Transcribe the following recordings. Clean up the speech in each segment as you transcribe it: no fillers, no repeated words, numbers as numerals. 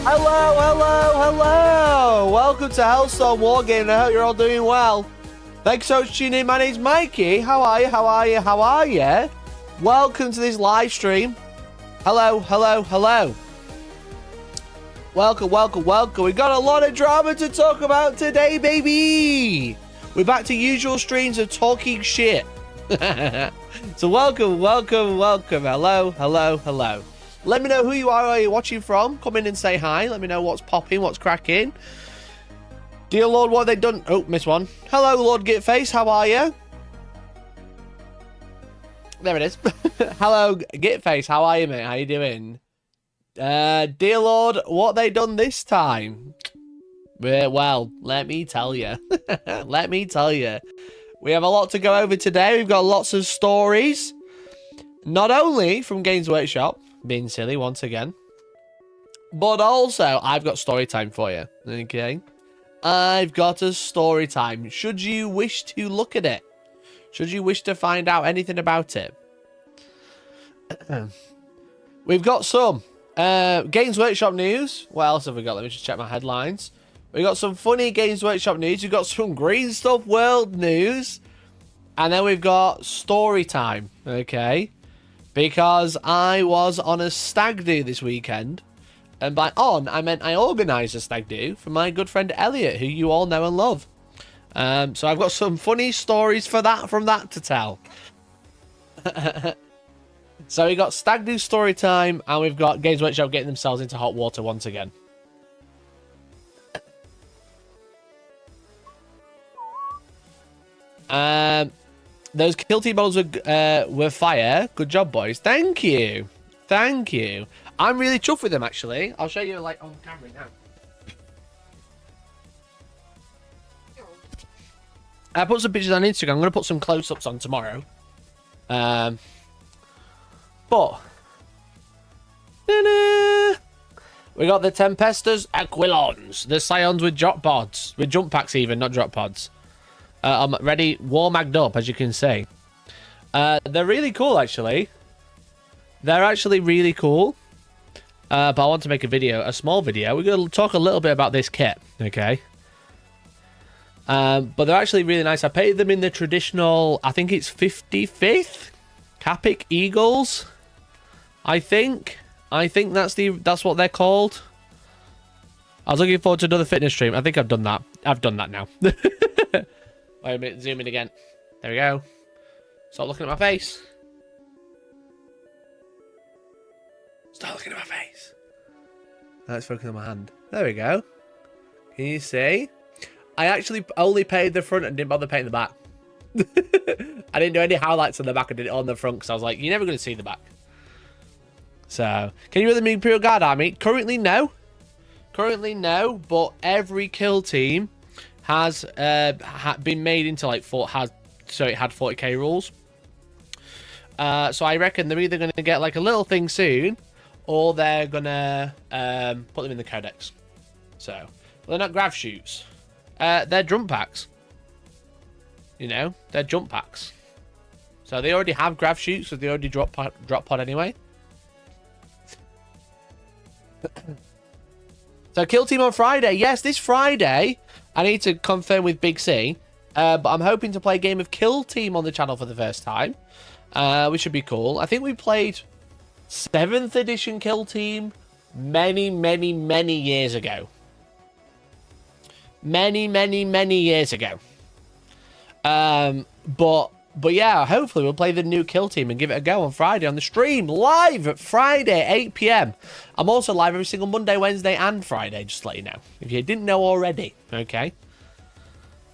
Hello, hello, hello! Welcome to Hellstormwargaming. I hope you're all doing well. Thanks so much for tuning in. My name's Mikey. How are you? How are you? How are you? Welcome to this live stream. Hello, hello, hello. Welcome, welcome, welcome. We've got a lot of drama to talk about today, baby. We're back to usual streams of talking shit. So welcome, welcome, welcome. Hello, hello, hello. Let me know who you are, where you're watching from. Come in and say hi. Let me know what's popping, what's cracking. Dear Lord, what have they done? Oh, missed one. Hello, Lord Gitface. How are you? There it is. Hello, Gitface. How are you, mate? How you doing? Dear Lord, what have they done this time? Well, let me tell you. Let me tell you. We have a lot to go over today. We've got lots of stories. Not only from Games Workshop, being silly once again, but also I've got story time for you. Okay? I've got a story time. Should you wish to look at it? Should you wish to find out anything about it? We've got some Games Workshop news. What else have we got? Let me just check my headlines. We've got some funny Games Workshop news. We've got some Green Stuff World news. And then we've got story time. Okay? Because I was on a stag do this weekend. And by on, I meant I organised a stag do for my good friend Elliot, who you all know and love. So I've got some funny stories from that to tell. So we got stag do story time, and we've got Games Workshop getting themselves into hot water once again. Those kill team models were fire. Good job, boys. Thank you. Thank you. I'm really chuffed with them, actually. I'll show you, like, on camera now. I put some pictures on Instagram. I'm going to put some close-ups on tomorrow. But... we got the Tempestas Aquilons. The Scions with drop pods. With jump packs, even, not drop pods. I'm ready, war-magged up, as you can see. They're really cool, actually. They're actually really cool. But I want to make a video, a small video. We're going to talk a little bit about this kit, okay? But they're actually really nice. I painted them in the traditional, I think it's 55th Capic Eagles. I think that's what they're called. I was looking forward to another fitness stream. I think I've done that. I've done that now. Wait a minute, zoom in again. There we go. Stop looking at my face. Stop looking at my face. Let's focus on my hand. There we go. Can you see? I actually only painted the front and didn't bother painting the back. I didn't do any highlights on the back. I did it on the front because I was like, you're never going to see the back. So, can you run the Imperial Guard Army? Currently, no. Currently, no. But every kill team has been made into like so it had 40k rules. So I reckon they're either going to get like a little thing soon, or they're going to put them in the codex. So they're not grav shoots. They're jump packs. You know, they're jump packs. So they already have grav shoots, so they already drop pod anyway. So kill team on Friday. Yes, this Friday. I need to confirm with Big C, but I'm hoping to play a game of Kill Team on the channel for the first time, which should be cool. I think we played 7th edition Kill Team many, many, many years ago. Many, many, many years ago. But yeah, hopefully we'll play the new Kill Team and give it a go on Friday on the stream, live at Friday, 8 PM. I'm also live every single Monday, Wednesday, and Friday, just to let you know, if you didn't know already, okay?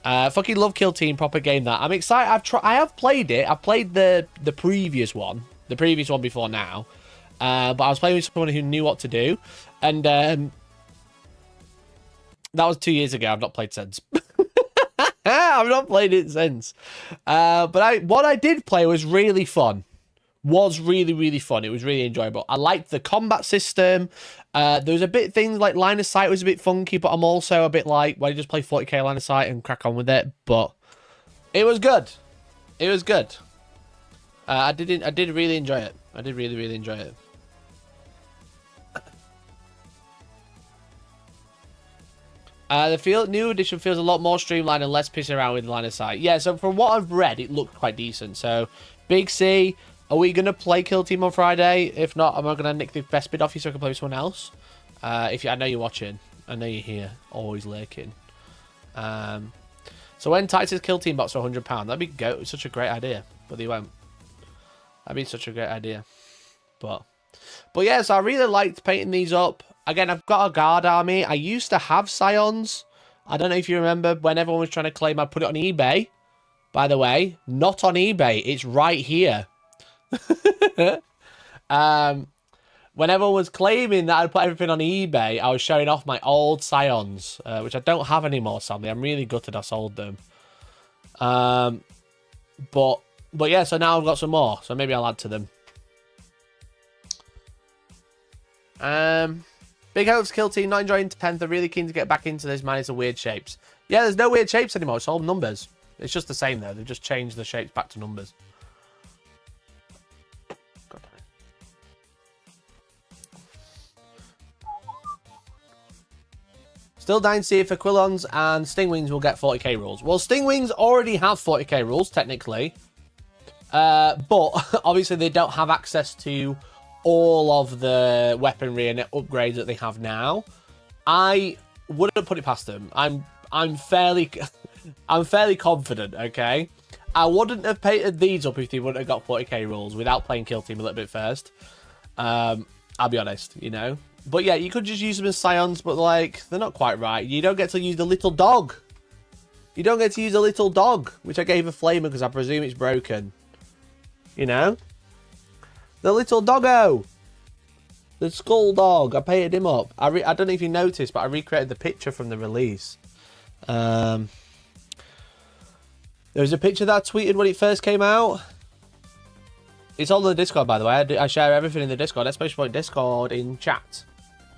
Fucking love Kill Team, proper game that. I'm excited. I have played it. I've played the previous one before now, but I was playing with someone who knew what to do, and that was 2 years ago. I've not played since. I've not played it since. But what I did play was really fun. Was really, really fun. It was really enjoyable. I liked the combat system. There was a bit things like line of sight was a bit funky, but I'm also a bit like, why don't you just play 40k line of sight and crack on with it? But it was good. It was good. I did really enjoy it. I did really, really enjoy it. The new edition feels a lot more streamlined and less pissing around with line of sight. Yeah, so from what I've read, it looked quite decent. So, Big C, are we going to play Kill Team on Friday? If not, am I going to nick the best bid off you so I can play with someone else? I know you're watching. I know you're here. Always lurking. So when Titus Kill Team box for £100, that'd be such a great idea. But they won't. That'd be such a great idea. But yeah, so I really liked painting these up. Again, I've got a guard army. I used to have Scions. I don't know if you remember when everyone was trying to claim I'd put it on eBay. By the way, not on eBay. It's right here. When everyone was claiming that I'd put everything on eBay, I was showing off my old Scions, which I don't have anymore, sadly. I'm really gutted I sold them. But yeah, so now I've got some more, so maybe I'll add to them. Big hopes, Kill Team, not enjoying 10th. They're really keen to get back into this, man. It's a weird shapes. Yeah, there's no weird shapes anymore. It's all numbers. It's just the same, though. They've just changed the shapes back to numbers. God. Still dying to see if Aquilons and Stingwings will get 40k rules. Well, Stingwings already have 40k rules, technically. But obviously they don't have access to all of the weaponry and upgrades that they have now. I wouldn't put it past them. I'm fairly confident, okay? I wouldn't have painted these up if they wouldn't have got 40k rules without playing Kill Team a little bit first. I'll be honest, you know. But yeah, you could just use them as Scions, but like, they're not quite right. You don't get to use the little dog. You don't get to use the little dog, which I gave a flamer because I presume it's broken. You know? The little doggo. The skull dog. I painted him up. I don't know if you noticed, but I recreated the picture from the release. There was a picture that I tweeted when it first came out. It's all in the Discord, by the way. I share everything in the Discord. Exclamation point Discord in chat.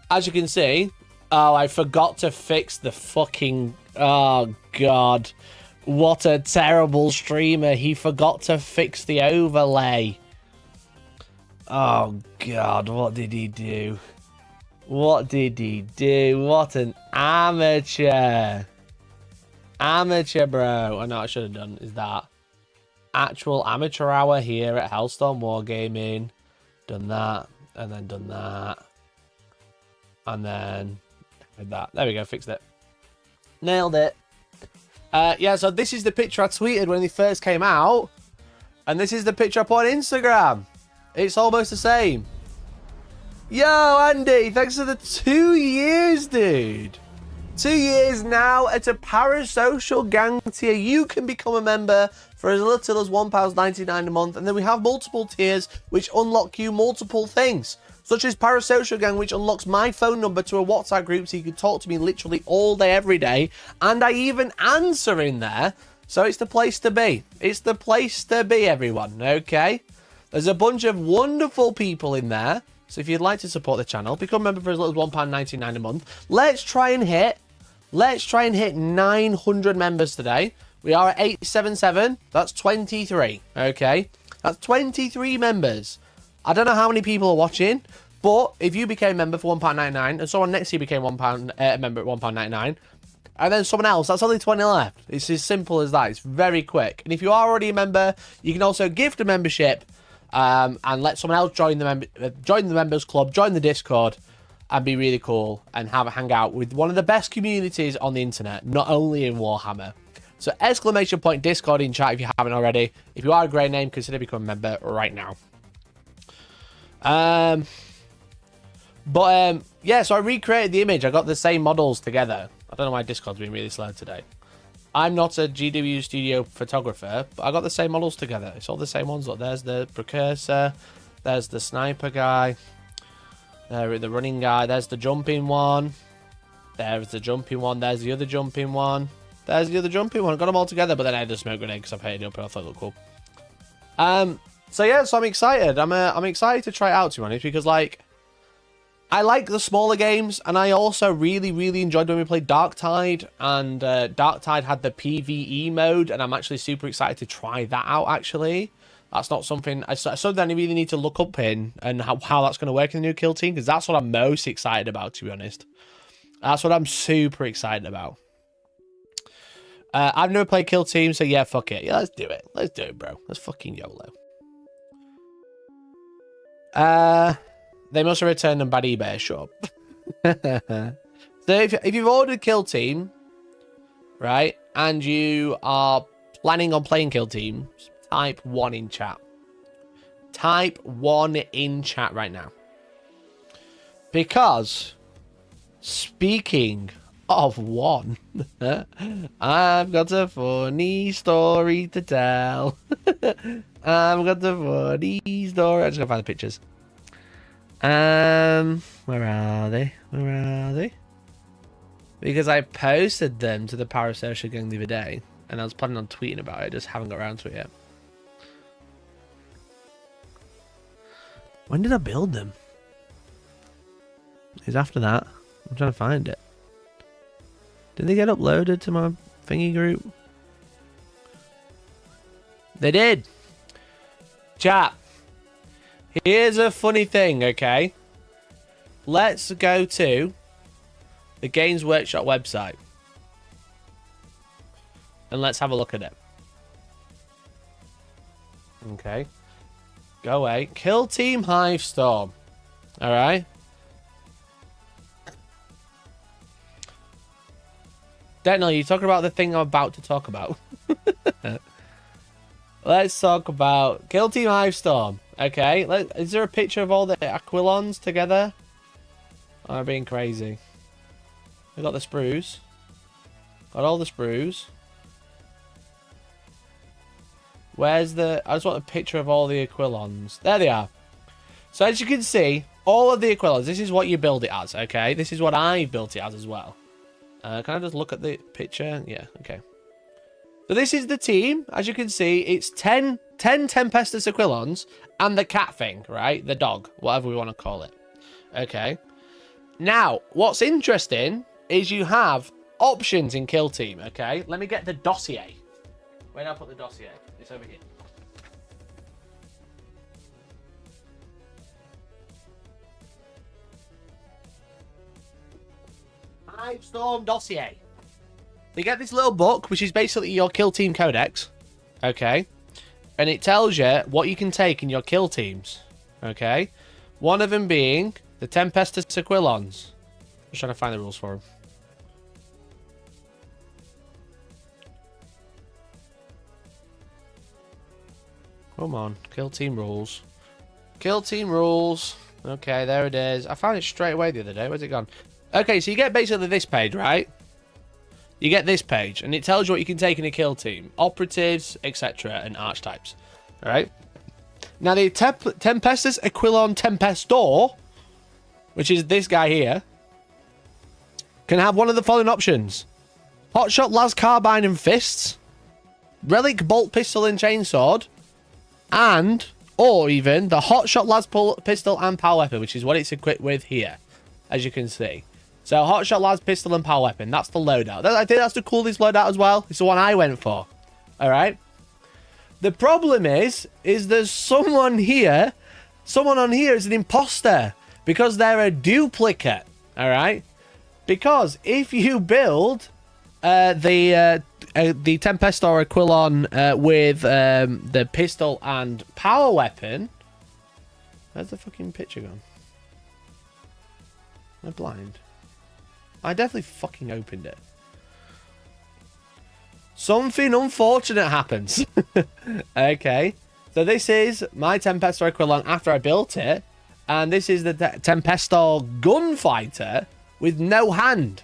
As you can see... Oh, I forgot to fix the fucking... Oh, God. What a terrible streamer. He forgot to fix the overlay. Oh, God. What did he do? What did he do? What an amateur. Amateur, bro. I know I should have done is that. Actual amateur hour here at Hellstorm Wargaming. Done that. And then done that. And then did that. There we go. Fixed it. Nailed it. Yeah, so this is the picture I tweeted when they first came out. And this is the picture I put on Instagram. It's almost the same. Yo, Andy, thanks for the 2 years, dude. 2 years now at a parasocial gang tier. You can become a member for as little as £1.99 a month. And then we have multiple tiers which unlock you multiple things. Such as Parasocial Gang, which unlocks my phone number to a WhatsApp group so you can talk to me literally all day, every day. And I even answer in there. So it's the place to be. It's the place to be, everyone, okay? There's a bunch of wonderful people in there. So if you'd like to support the channel, become a member for as little as £1.99 a month. Let's try and hit 900 members today. We are at 877. That's 23, okay? That's 23 members. I don't know how many people are watching, but if you became a member for £1.99 and someone next to you became a member at £1.99, and then someone else, that's only 20 left. It's as simple as that. It's very quick. And if you are already a member, you can also gift a membership and let someone else join the members club, join the Discord, and be really cool and hang out with one of the best communities on the internet, not only in Warhammer. So exclamation point Discord in chat if you haven't already. If you are a great name, consider becoming a member right now. Yeah, so I recreated the image. I got the same models together. I don't know why Discord's been really slow today. I'm not a GW Studio photographer, but I got the same models together. It's all the same ones. Look, there's the Precursor. There's the Sniper guy. There, the running guy. There's the jumping one. There's the jumping one. There's the other jumping one. There's the other jumping one. I got them all together, but then I had a smoke grenade because I painted it up and I thought it looked cool. So yeah, so I'm excited. I'm excited to try it out, to be honest, because like I like the smaller games, and I also really, really enjoyed when we played Darktide, and Darktide had the PvE mode, and I'm actually super excited to try that out. Actually, that's not something I really need to look up in and how that's going to work in the new Kill Team, because that's what I'm most excited about, to be honest. That's what I'm super excited about. I've never played Kill Team, so yeah, fuck it. Yeah, let's do it. Let's do it, bro. Let's fucking YOLO. They must have returned them bad eBay, sure. So if you've ordered Kill Team, right, and you are planning on playing Kill Team, type 1 in chat. Type 1 in chat right now. Because, speaking of 1, I've got a funny story to tell. I've got a funny story. I just gotta find the pictures. Where are they? Where are they? Because I posted them to the Parasocial Gang the other day, and I was planning on tweeting about it. I just haven't got around to it yet. When did I build them? It's after that. I'm trying to find it. Did they get uploaded to my thingy group? They did. Chat. Here's a funny thing, okay? Let's go to the Games Workshop website. And let's have a look at it. Okay. Go away. Kill Team Hivestorm. Alright. Daniel, you talking about the thing I'm about to talk about? Let's talk about Kill Team Hivestorm. Okay. Is there a picture of all the Aquilons together? I'm being crazy. I got the sprues. Got all the sprues. Where's the... I just want a picture of all the Aquilons. There they are. So as you can see, all of the Aquilons, this is what you build it as, okay? This is what I built it as well. Can I just look at the picture? Yeah, okay. So this is the team. As you can see, it's 10 Tempestus Aquilons and the cat thing, right? The dog, whatever we want to call it. Okay. Now, what's interesting is you have options in Kill Team, okay? Let me get the dossier. Where did I put the dossier? It's over here. Hivestorm dossier. You get this little book, which is basically your Kill Team Codex, okay? And it tells you what you can take in your kill teams, okay? One of them being the Tempestus Aquilons. I'm just trying to find the rules for them. Come on, Kill Team rules. Kill Team rules. Okay, there it is. I found it straight away the other day. Where's it gone? Okay, so you get basically this page, right? You get this page, and it tells you what you can take in a kill team. Operatives, etc., and archetypes. Alright? Now, the Tempestus Aquilon Tempestor, which is this guy here, can have one of the following options. Hotshot Las Carbine and Fists, Relic Bolt Pistol and Chainsword, and, or even, the Hotshot Las Pistol and Power Weapon, which is what it's equipped with here, as you can see. So, Hotshot Las Pistol and Power Weapon. That's the loadout. I think that's the coolest loadout as well. It's the one I went for. Alright? The problem is there's someone here. Someone on here is an imposter. Because they're a duplicate. Alright? Because if you build the Tempestor Aquilon with the pistol and power weapon. Where's the fucking picture gone? Am I blind? I definitely fucking opened it. Something unfortunate happens. Okay. So this is my Tempestor Aquilon after I built it. And this is the Tempestor Gunfighter with no hand.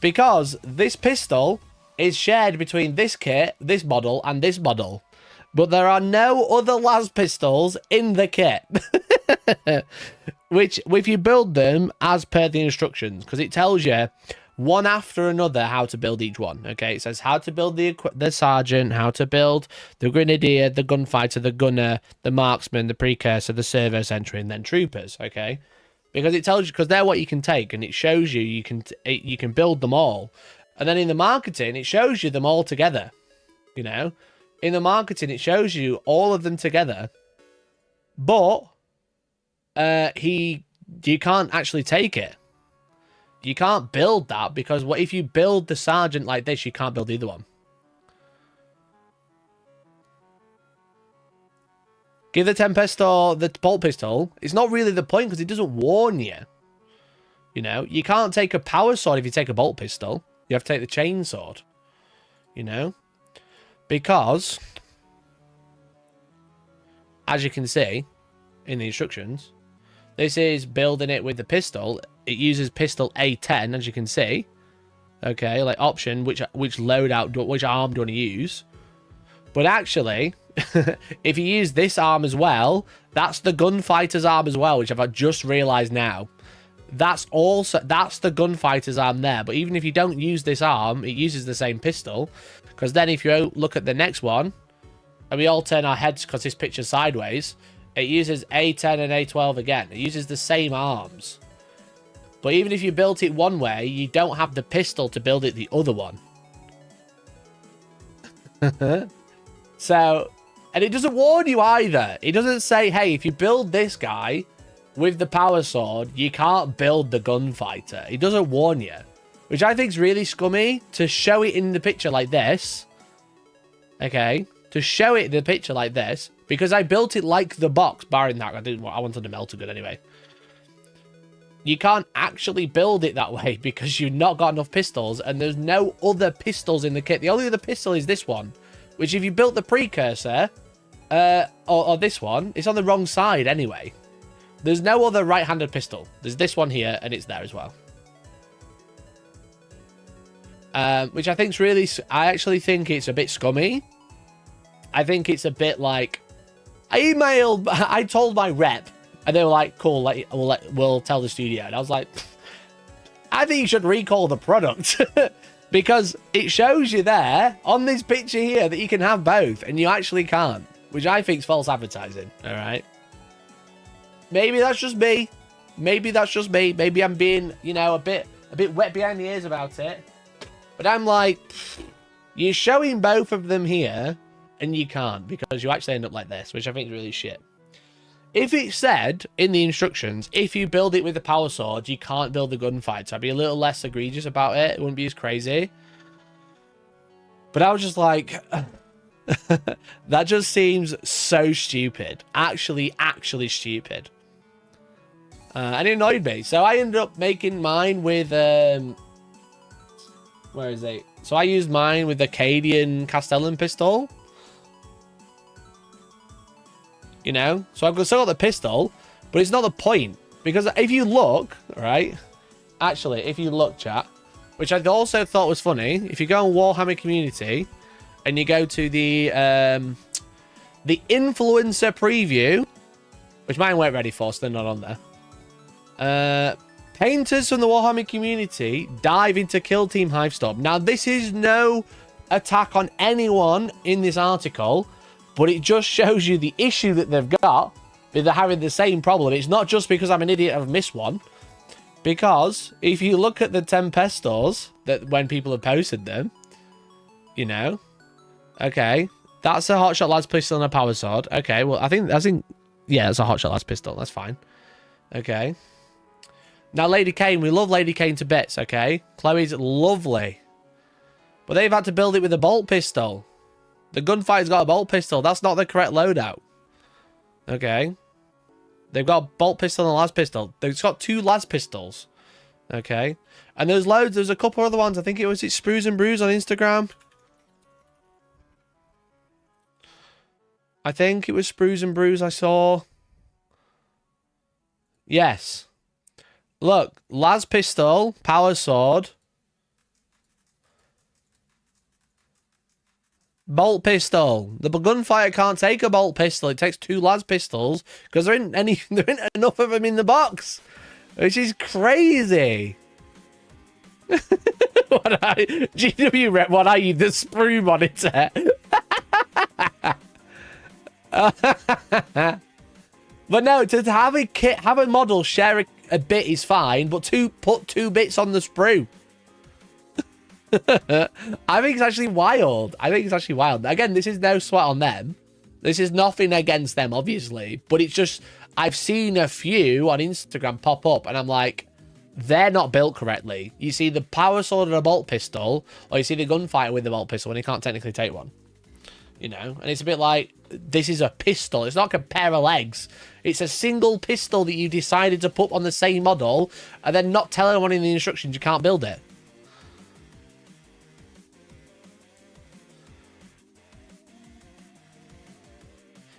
Because this pistol is shared between this kit, this model, and this model. But there are no other las pistols in the kit. Which, if you build them as per the instructions, because it tells you one after another how to build each one. Okay, it says how to build the sergeant, how to build the grenadier, the gunfighter, the gunner, the marksman, the precursor, the servo sentry, and then troopers. Okay, because it tells you, because they're what you can take, and it shows you you can build them all, and then in the marketing it shows you them all together. You know, in the marketing it shows you all of them together, but you can't actually take it. You can't build that because what if you build the sergeant like this, you can't build either one. Give the Tempestor the bolt pistol. It's not really the point because it doesn't warn you. You know, you can't take a power sword if you take a bolt pistol. You have to take the chain sword. You know? Because, as you can see in the instructions, this is building it with the pistol. It uses pistol A10, as you can see. Okay, like option, which loadout, which arm do you want to use? But actually, if you use this arm as well, that's the gunfighter's arm as well, which I've just realised now. That's the gunfighter's arm there. But even if you don't use this arm, it uses the same pistol. Because then if you look at the next one, and we all turn our heads because this picture's sideways, it uses A10 and A12 again. It uses the same arms. But even if you built it one way, you don't have the pistol to build it the other one. So, and it doesn't warn you either. It doesn't say, hey, if you build this guy with the power sword, you can't build the gunfighter. It doesn't warn you. Which I think is really scummy to show it in the picture like this. Okay? To show it in the picture like this. Because I built it like the box, barring that. I wanted a melter gun anyway. You can't actually build it that way because you've not got enough pistols and there's no other pistols in the kit. The only other pistol is this one. Which if you built the precursor, or this one, it's on the wrong side anyway. There's no other right-handed pistol. There's this one here and it's there as well. Which I think is really... I actually think it's a bit scummy. I think it's a bit like... I told my rep, and they were like, cool, we'll tell the studio. And I was like, I think you should recall the product. Because it shows you there, on this picture here, that you can have both, and you actually can't. Which I think is false advertising, alright? Maybe that's just me. Maybe that's just me. Maybe I'm being, you know, a bit wet behind the ears about it. But I'm like, you're showing both of them here, and you can't, because you actually end up like this, which I think is really shit. If it said in the instructions, if you build it with the power sword, you can't build the gunfighter, I'd be a little less egregious about it. It wouldn't be as crazy. But I was just like, that just seems so stupid. Actually stupid. And it annoyed me. So I ended up making mine with... where is it? So I used mine with the Acadian Castellan pistol. You know? So I've still got the pistol, but it's not the point. Because if you look, right? Actually, if you look, chat, which I also thought was funny, if you go on Warhammer Community and you go to the influencer preview, which mine weren't ready for, so they're not on there. Painters from the Warhammer community dive into kill Team Hivestorm. Now, this is no attack on anyone in this article, but it just shows you the issue that they've got with having the same problem. It's not just because I'm an idiot I've missed one. Because if you look at the Tempestors, that when people have posted them, you know, okay, that's a Hotshot Lads pistol and a power sword. Okay, well, I think, yeah, it's a Hotshot Lads pistol. That's fine. Okay. Now, Lady Kane, we love Lady Kane to bits, okay? Chloe's lovely. But they've had to build it with a bolt pistol. The gunfighter's got a bolt pistol. That's not the correct loadout. Okay. They've got a bolt pistol and a las pistol. They've got 2 las pistols. Okay. And there's loads. There's a couple other ones. I think it was Sprues and Brews on Instagram. I think it was Sprues and Brews I saw. Yes. Look, las pistol, power sword, bolt pistol. The gunfighter can't take a bolt pistol. It takes 2 las pistols because there ain't enough of them in the box, which is crazy. GW rep, what are you, the sprue monitor? But no, to have a kit, have a model share a bit is fine, but put 2 bits on the sprue. I think it's actually wild. Again, this is no sweat on them. This is nothing against them, obviously. But it's just, I've seen a few on Instagram pop up, and I'm like, they're not built correctly. You see the power sword and a bolt pistol, or you see the gunfighter with the bolt pistol when he can't technically take one. You know, and it's a bit like, this is a pistol. It's not like a pair of legs. It's a single pistol that you decided to put on the same model and then not tell anyone in the instructions you can't build it.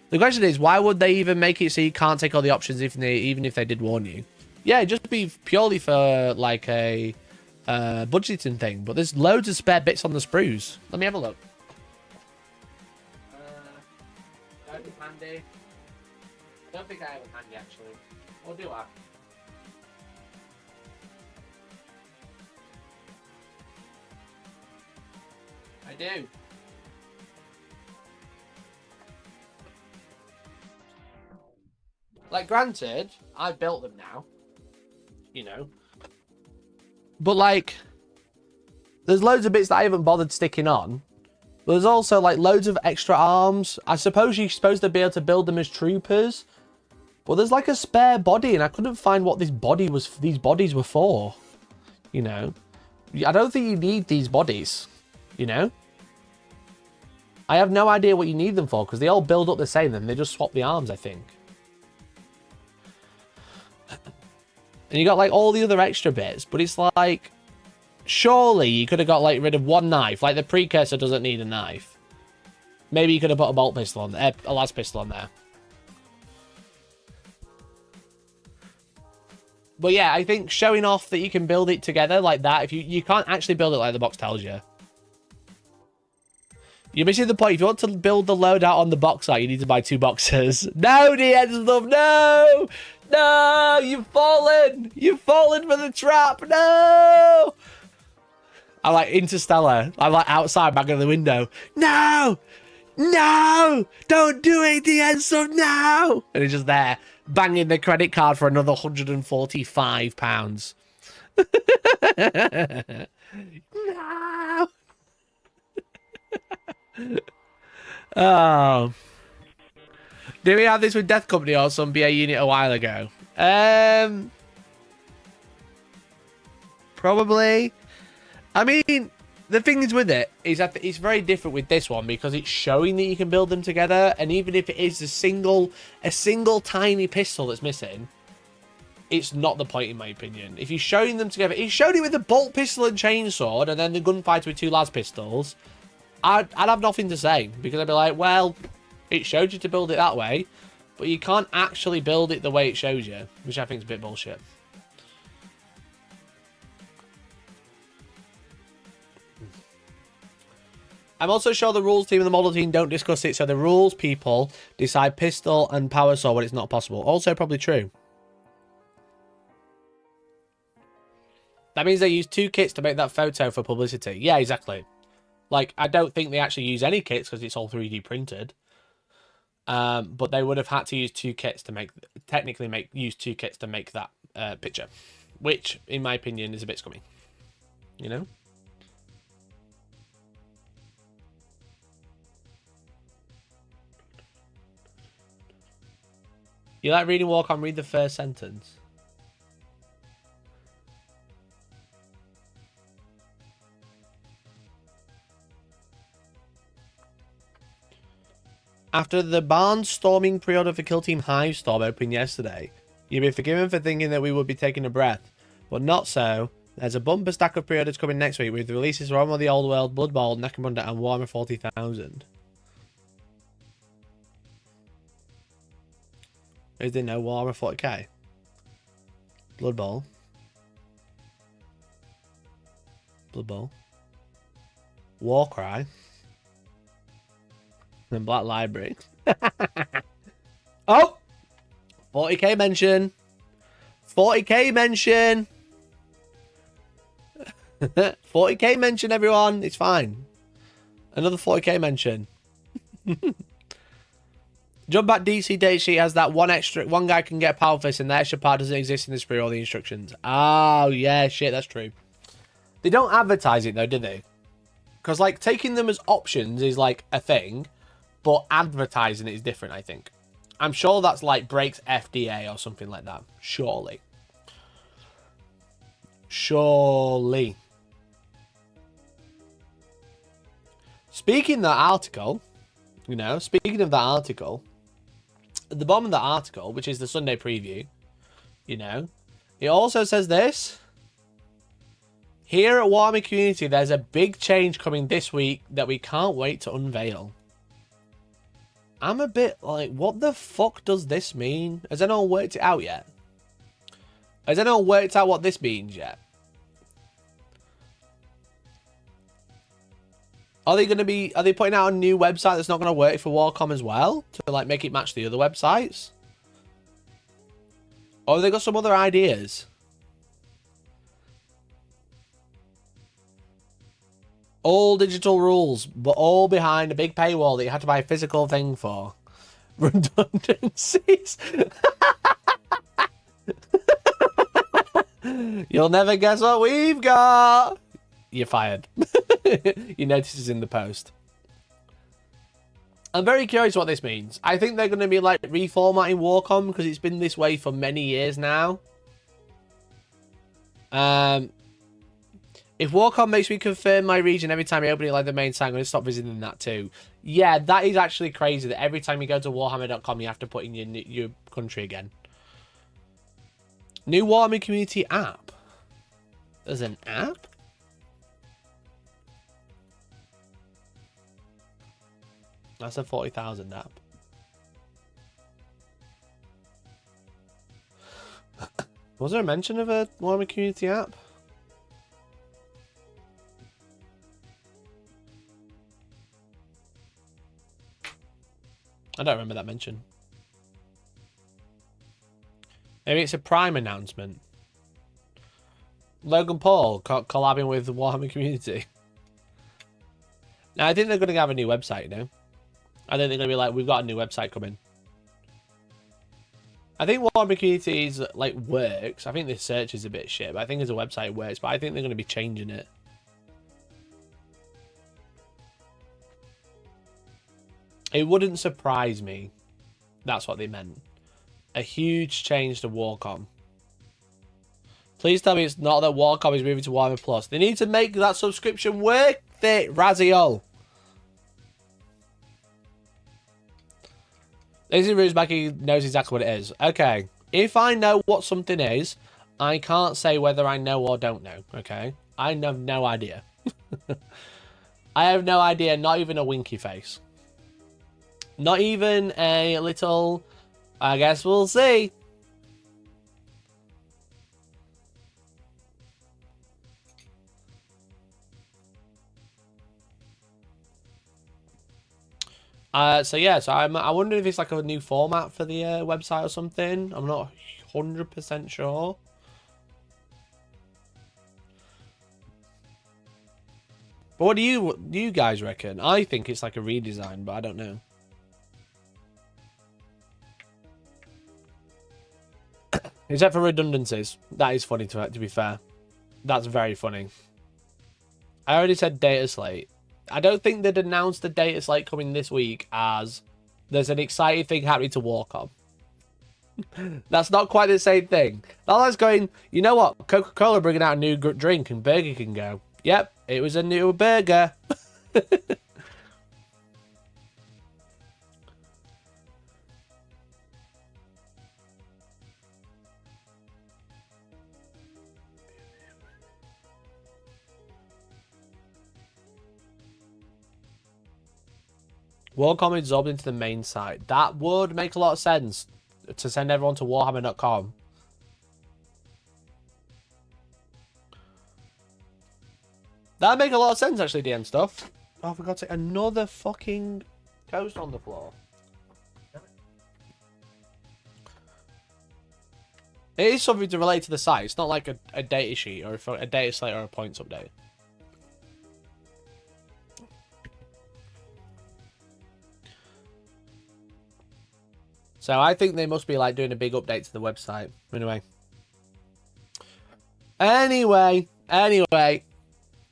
The question is, why would they even make it so you can't take all the options even if they did warn you? Yeah, it'd just be purely for like a budgeting thing. But there's loads of spare bits on the sprues. Let me have a look. Handy. I don't think I have a handy actually. Or do I? I do. Like, granted, I've built them now. You know. But, like, there's loads of bits that I haven't bothered sticking on. But there's also, like, loads of extra arms. I suppose you're supposed to be able to build them as troopers. But there's, like, a spare body, and I couldn't find what these bodies were for. You know. I don't think you need these bodies. You know. I have no idea what you need them for, because they all build up the same, and they just swap the arms, I think. And you got, like, all the other extra bits, but it's like, surely you could have got, like, rid of one knife. Like, the precursor doesn't need a knife. Maybe you could have put a bolt pistol on there, a las pistol on there. But yeah, I think showing off that you can build it together like that, if you can't actually build it like the box tells you. You're missing the point. If you want to build the loadout on the box art, you need to buy 2 boxes. No, DN stuff, no! No! You've fallen! You've fallen for the trap! No! I'm like Interstellar. I'm like outside, back in the window. No! No! Don't do it, DN stuff, no! And he's just there, banging the credit card for another £145. No! Oh. Did we have this with Death Company or some BA unit a while ago? Probably. I mean, the thing is with it is that it's very different with this one because it's showing that you can build them together, and even if it is a single tiny pistol that's missing, it's not the point in my opinion. If you're showing them together, he showed it with a bolt pistol and chainsword, and then the gunfighter with 2 las pistols. I'd have nothing to say, because I'd be like, well, it showed you to build it that way, but you can't actually build it the way it shows you, which I think is a bit bullshit. I'm also sure the rules team and the model team don't discuss it, so the rules people decide pistol and power sword when it's not possible. Also probably true. That means they use 2 kits to make that photo for publicity. Yeah, exactly. Like, I don't think they actually use any kits because it's all 3D printed. But they would have had to use 2 kits to make, use 2 kits to make that picture. Which, in my opinion, is a bit scummy. You know? You like reading Warhammer? Read the first sentence. After the barnstorming pre-order for Kill Team Hivestorm opened yesterday, you'll be forgiven for thinking that we would be taking a breath. But not so. There's a bumper stack of pre-orders coming next week with releases from Armouries the Old World, Blood Bowl, Necromunda and Warhammer 40,000. Is there no Warhammer 40k? Blood Bowl. Blood Bowl. Warcry. And Black Library. Oh! 40k mention. 40k mention. 40k mention, everyone. It's fine. Another 40k mention. Jump back DC date sheet has that one guy can get power fist and the extra part doesn't exist in the spree or the instructions. Oh, yeah, shit, that's true. They don't advertise it though, do they? Because like taking them as options is like a thing, but advertising it is different, I think. I'm sure that's like breaks FDA or something like that. Surely. Surely. Speaking of that article, speaking of that article, at the bottom of the article, which is the Sunday preview, it also says this. Here at Warhammer Community, there's a big change coming this week that we can't wait to unveil. I'm a bit like, what the fuck does this mean? Has anyone worked it out yet? Has anyone worked out what this means yet? Are they putting out a new website that's not going to work for Warcom as well? To like make it match the other websites? Or have they got some other ideas? All digital rules, but all behind a big paywall that you had to buy a physical thing for. Redundancies. You'll never guess what we've got. You're fired. You notice it's in the post. I'm very curious what this means. I think they're going to be like reformatting Warcom because it's been this way for many years now. If Warcom makes me confirm my region every time I open it like the main site, I'm going to stop visiting that too. Yeah, that is actually crazy that every time you go to Warhammer.com, you have to put in your country again. New Warhammer Community app. There's an app? That's a 40,000 app. Was there a mention of a Warhammer Community app? I don't remember that mention. Maybe it's a Prime announcement. Logan Paul collabing with the Warhammer Community. Now, I think they're going to have a new website, I think they're going to be like, we've got a new website coming. I think Warhammer Community is, like, works. I think the search is a bit shit, but I think as a website it works. But I think they're going to be changing it. It wouldn't surprise me. That's what they meant. A huge change to Warcom. Please tell me it's not that Warcom is moving to Warhammer Plus. They need to make that subscription worth it, Razio. Lazy Roots Mackie knows exactly what it is. Okay. If I know what something is, I can't say whether I know or don't know. Okay. I have no idea. I have no idea. Not even a winky face. Not even a little, I guess we'll see. So I wonder if it's like a new format for the website or something. I'm not 100% sure. But what do you guys reckon? I think it's like a redesign, but I don't know. Except for redundancies. That is funny to be fair. That's very funny. I already said data slate. I don't think they'd announced the data slate coming this week as there's an exciting thing happening to Warcom. That's not quite the same thing. That's like going, you know what? Coca-Cola bringing out a new drink and Burger can go. Yep, it was a new burger. Warcom absorbed into the main site. That would make a lot of sense to send everyone to Warhammer.com. That'd make a lot of sense, actually, DM stuff. Oh, for God's sake, another fucking toast on the floor. It is something to relate to the site. It's not like a data sheet or a data slate or a points update. So I think they must be like doing a big update to the website. Anyway.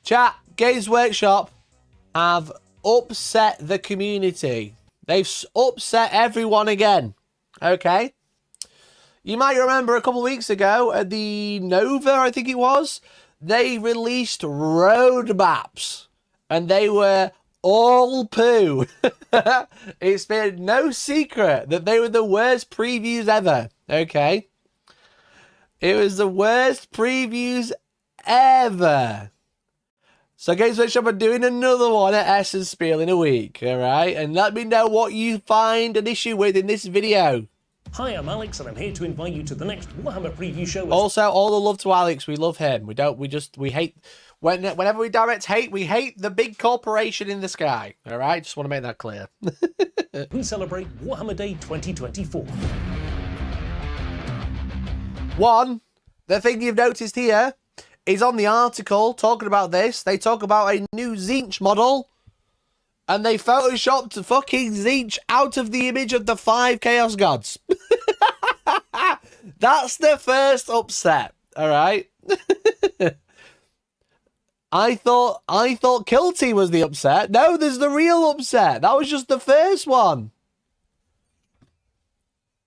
Chat, Games Workshop have upset the community. They've upset everyone again. Okay? You might remember a couple of weeks ago at the Nova, I think it was, they released road maps. And they were all poo. It's been no secret that they were the worst previews ever. Okay? It was the worst previews ever. So Games Workshop are doing another one at Essence Spiel in a week, alright? And let me know what you find an issue with in this video. Hi, I'm Alex, and I'm here to invite you to the next Warhammer preview show. Also, all the love to Alex. We love him. We hate... Whenever we direct hate, we hate the big corporation in the sky. Alright? Just want to make that clear. We celebrate Warhammer Day 2024. One, the thing you've noticed here is on the article talking about this. They talk about a new Tzeentch model. And they photoshopped fucking Tzeentch out of the image of the 5 Chaos Gods. That's the first upset. Alright? I thought Kilty was the upset. No, there's the real upset. That was just the first one.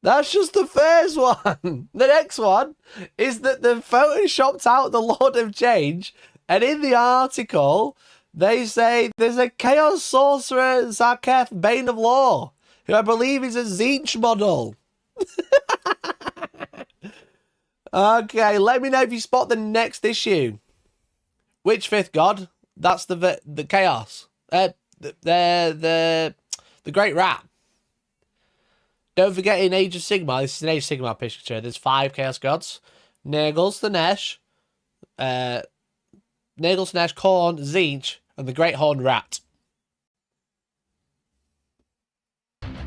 That's just the first one. The next one is that they photoshopped out the Lord of Change, and in the article they say there's a Chaos Sorcerer Zaketh Bane of Law, who I believe is a Tzeentch model. Okay, let me know if you spot the next issue. Which 5th god? That's the Chaos. The Great Rat. Don't forget in Age of Sigmar, this is an Age of Sigmar picture, there's 5 Chaos Gods. Nurgle, Slanesh, Nurgle, Slanesh, Khorne, Tzeentch, and the Great Horned Rat.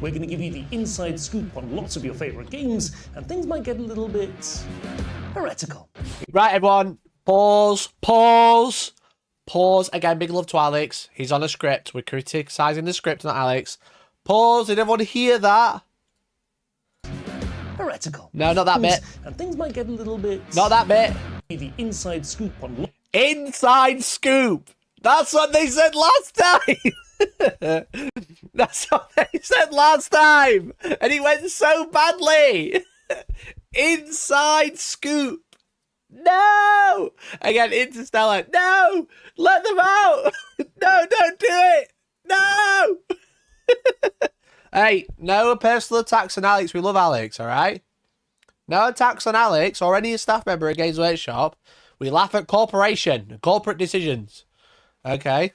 We're going to give you the inside scoop on lots of your favourite games, and things might get a little bit heretical. Right, everyone. Pause. Pause. Pause. Again, big love to Alex. He's on a script. We're criticising the script, not Alex. Pause. Did everyone hear that? Heretical. No, not that bit. And things might get a little bit... Not that bit. The inside scoop on... Inside scoop. That's what they said last time. That's what they said last time. And it went so badly. Inside scoop. No! Again, Interstellar. No! Let them out! No, don't do it! No! Hey, no personal attacks on Alex. We love Alex, alright? No attacks on Alex or any staff member at Games Workshop. We laugh at corporation and corporate decisions. Okay?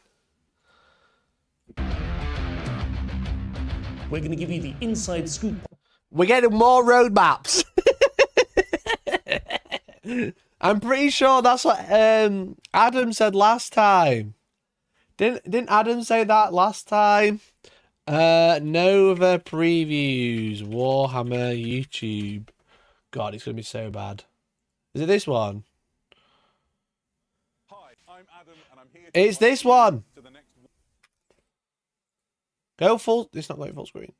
We're going to give you the inside scoop. We're getting more roadmaps. I'm pretty sure that's what Adam said last time. Didn't Adam say that last time? Nova previews, Warhammer YouTube. God, it's gonna be so bad. Is it this one? Hi, I'm Adam, and I'm here. It's this one. Go full. It's not going full screen.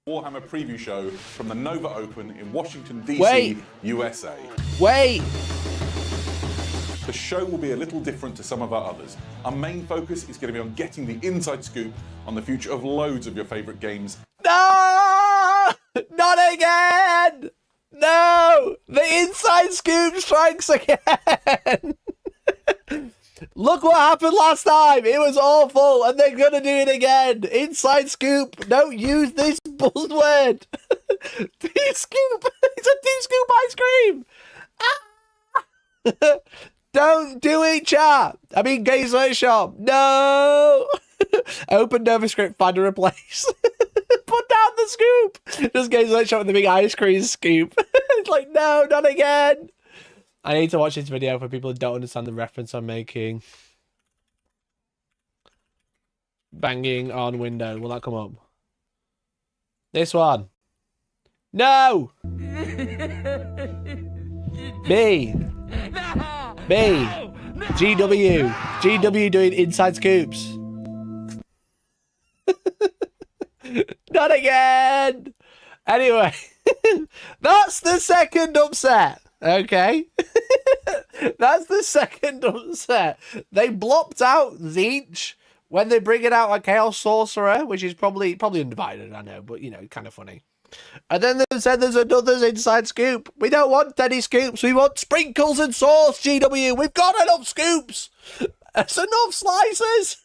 Warhammer preview show from the Nova Open in Washington, D.C., Wait. USA. Wait. The show will be a little different to some of our others. Our main focus is going to be on getting the inside scoop on the future of loads of your favourite games. No! Not again! No! The inside scoop strikes again! Look what happened last time! It was awful, and they're gonna do it again! Inside scoop! Don't use this buzzword! T-scoop! It's a T-scoop ice cream! Ah! Don't do it, chat! I mean, Games Workshop! No! Open NovaScript, find a replace. Put down the scoop! Just Games Workshop with the big ice cream scoop. It's like, no, not again! I need to watch this video for people who don't understand the reference I'm making. Banging on window. Will that come up? This one. No! B. B. GW. GW doing inside scoops. Not again! Anyway. That's the second upset. Okay. That's the second upset. They blocked out Tzeentch when they bring it out a Chaos Sorcerer, which is probably undivided, I know, but, you know, kind of funny. And then they said there's another inside scoop. We don't want any scoops. We want sprinkles and sauce, GW. We've got enough scoops. That's enough slices.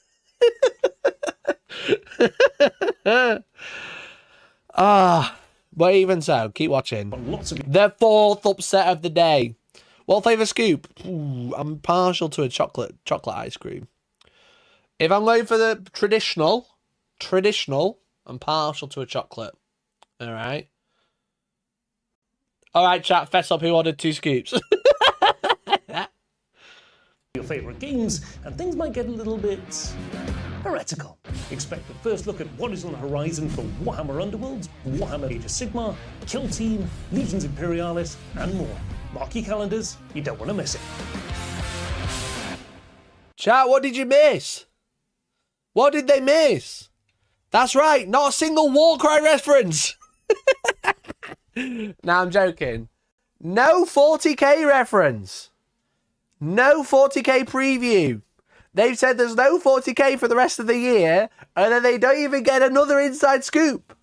But even so, keep watching. The fourth upset of the day. What flavour scoop? Ooh, I'm partial to a chocolate ice cream. If I'm going for the traditional, I'm partial to a chocolate. All right. All right, chat. Fess up who ordered 2 scoops. Your favourite games, and things might get a little bit heretical. Expect the first look at what is on the horizon for Warhammer Underworlds, Warhammer Age of Sigmar, Kill Team, Legions Imperialis, and more. Mark your calendars, you don't want to miss it. Chat, what did you miss? What did they miss? That's right, not a single Warcry reference. Now I'm joking. No 40k reference. No 40k preview. They've said there's no 40k for the rest of the year, and then they don't even get another inside scoop.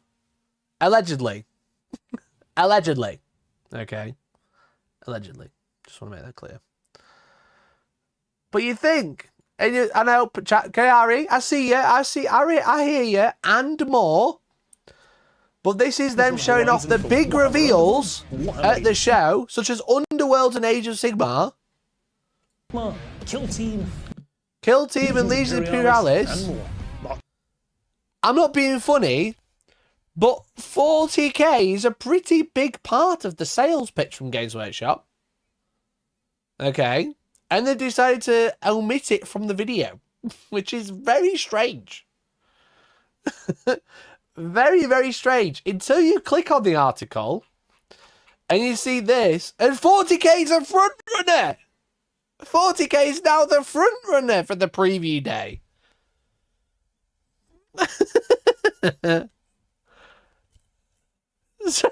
Allegedly. Allegedly. Okay. Allegedly. Just want to make that clear. But you think, and I know, Kari, I see you, I hear you, and more. But this is them showing off the big reveals at the show, such as Underworld and Age of Sigmar. Kill Team and Legions Imperialis. I'm not being funny, but 40k is a pretty big part of the sales pitch from Games Workshop. Okay. And they decided to omit it from the video, which is very strange. Very, very strange. Until you click on the article and you see this, and 40k is a front runner. 40k is now the front runner for the preview day. So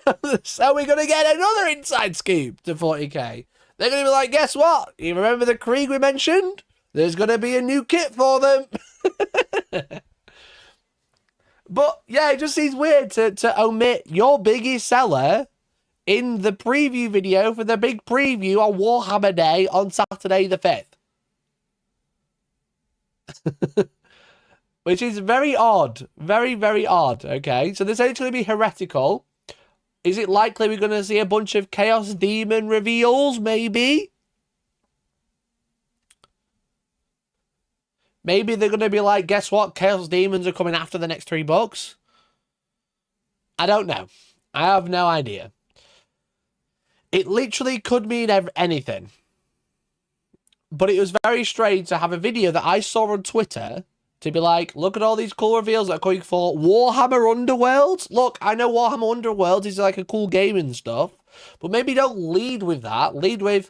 we're going to get another inside scoop to 40k. They're going to be like, guess what? You remember the Krieg we mentioned? There's going to be a new kit for them. But yeah, it just seems weird to omit your biggest seller in the preview video for the big preview on Warhammer Day on Saturday the 5th. Which is very odd. Very, very odd. Okay, so this is going to be heretical. Is it likely we're going to see a bunch of Chaos Demon reveals? Maybe. Maybe they're going to be like, guess what? Chaos Demons are coming after the next 3 books. I don't know. I have no idea. It literally could mean anything. But it was very strange to have a video that I saw on Twitter to be like, look at all these cool reveals that are coming for Warhammer Underworlds. Look, I know Warhammer Underworlds is like a cool game and stuff, but maybe don't lead with that. Lead with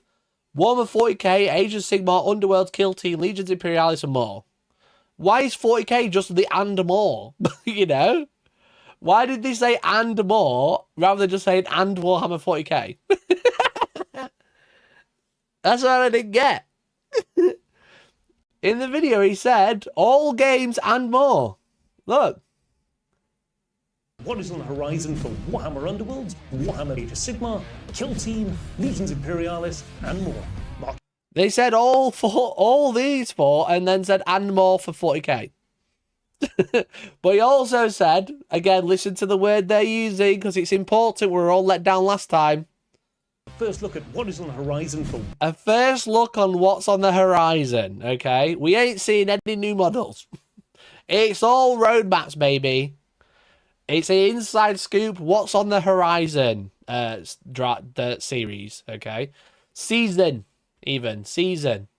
Warhammer 40k, Age of Sigmar, Underworld, Kill Team, Legions Imperialis, and more. Why is 40k just the and more? You know? Why did they say and more rather than just saying and Warhammer 40k? That's what I didn't get. In the video, he said, all games and more. Look. What is on the horizon for Warhammer Underworlds, Warhammer Age of Sigmar, Kill Team, Legions Imperialis, and more. They said all these 4, and then said and more for 40k. But he also said, again, listen to the word they're using, because it's important. We were all let down last time. First look at what is on the horizon for... A first look on what's on the horizon, okay? We ain't seen any new models. It's all roadmaps, baby. It's an inside scoop, what's on the horizon the series, okay? Season, even. Season.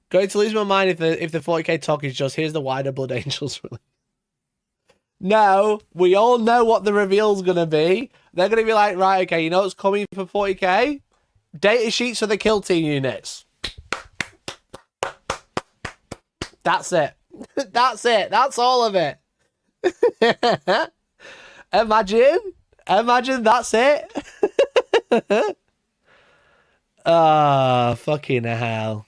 Going to lose my mind if the 40k talk is just, here's the wider Blood Angels release. No, we all know what the reveal's going to be. They're going to be like, right, okay, you know what's coming for 40k? Data sheets for the Kill Team units. That's it. That's it. That's all of it. Imagine that's it. Ah, fucking hell.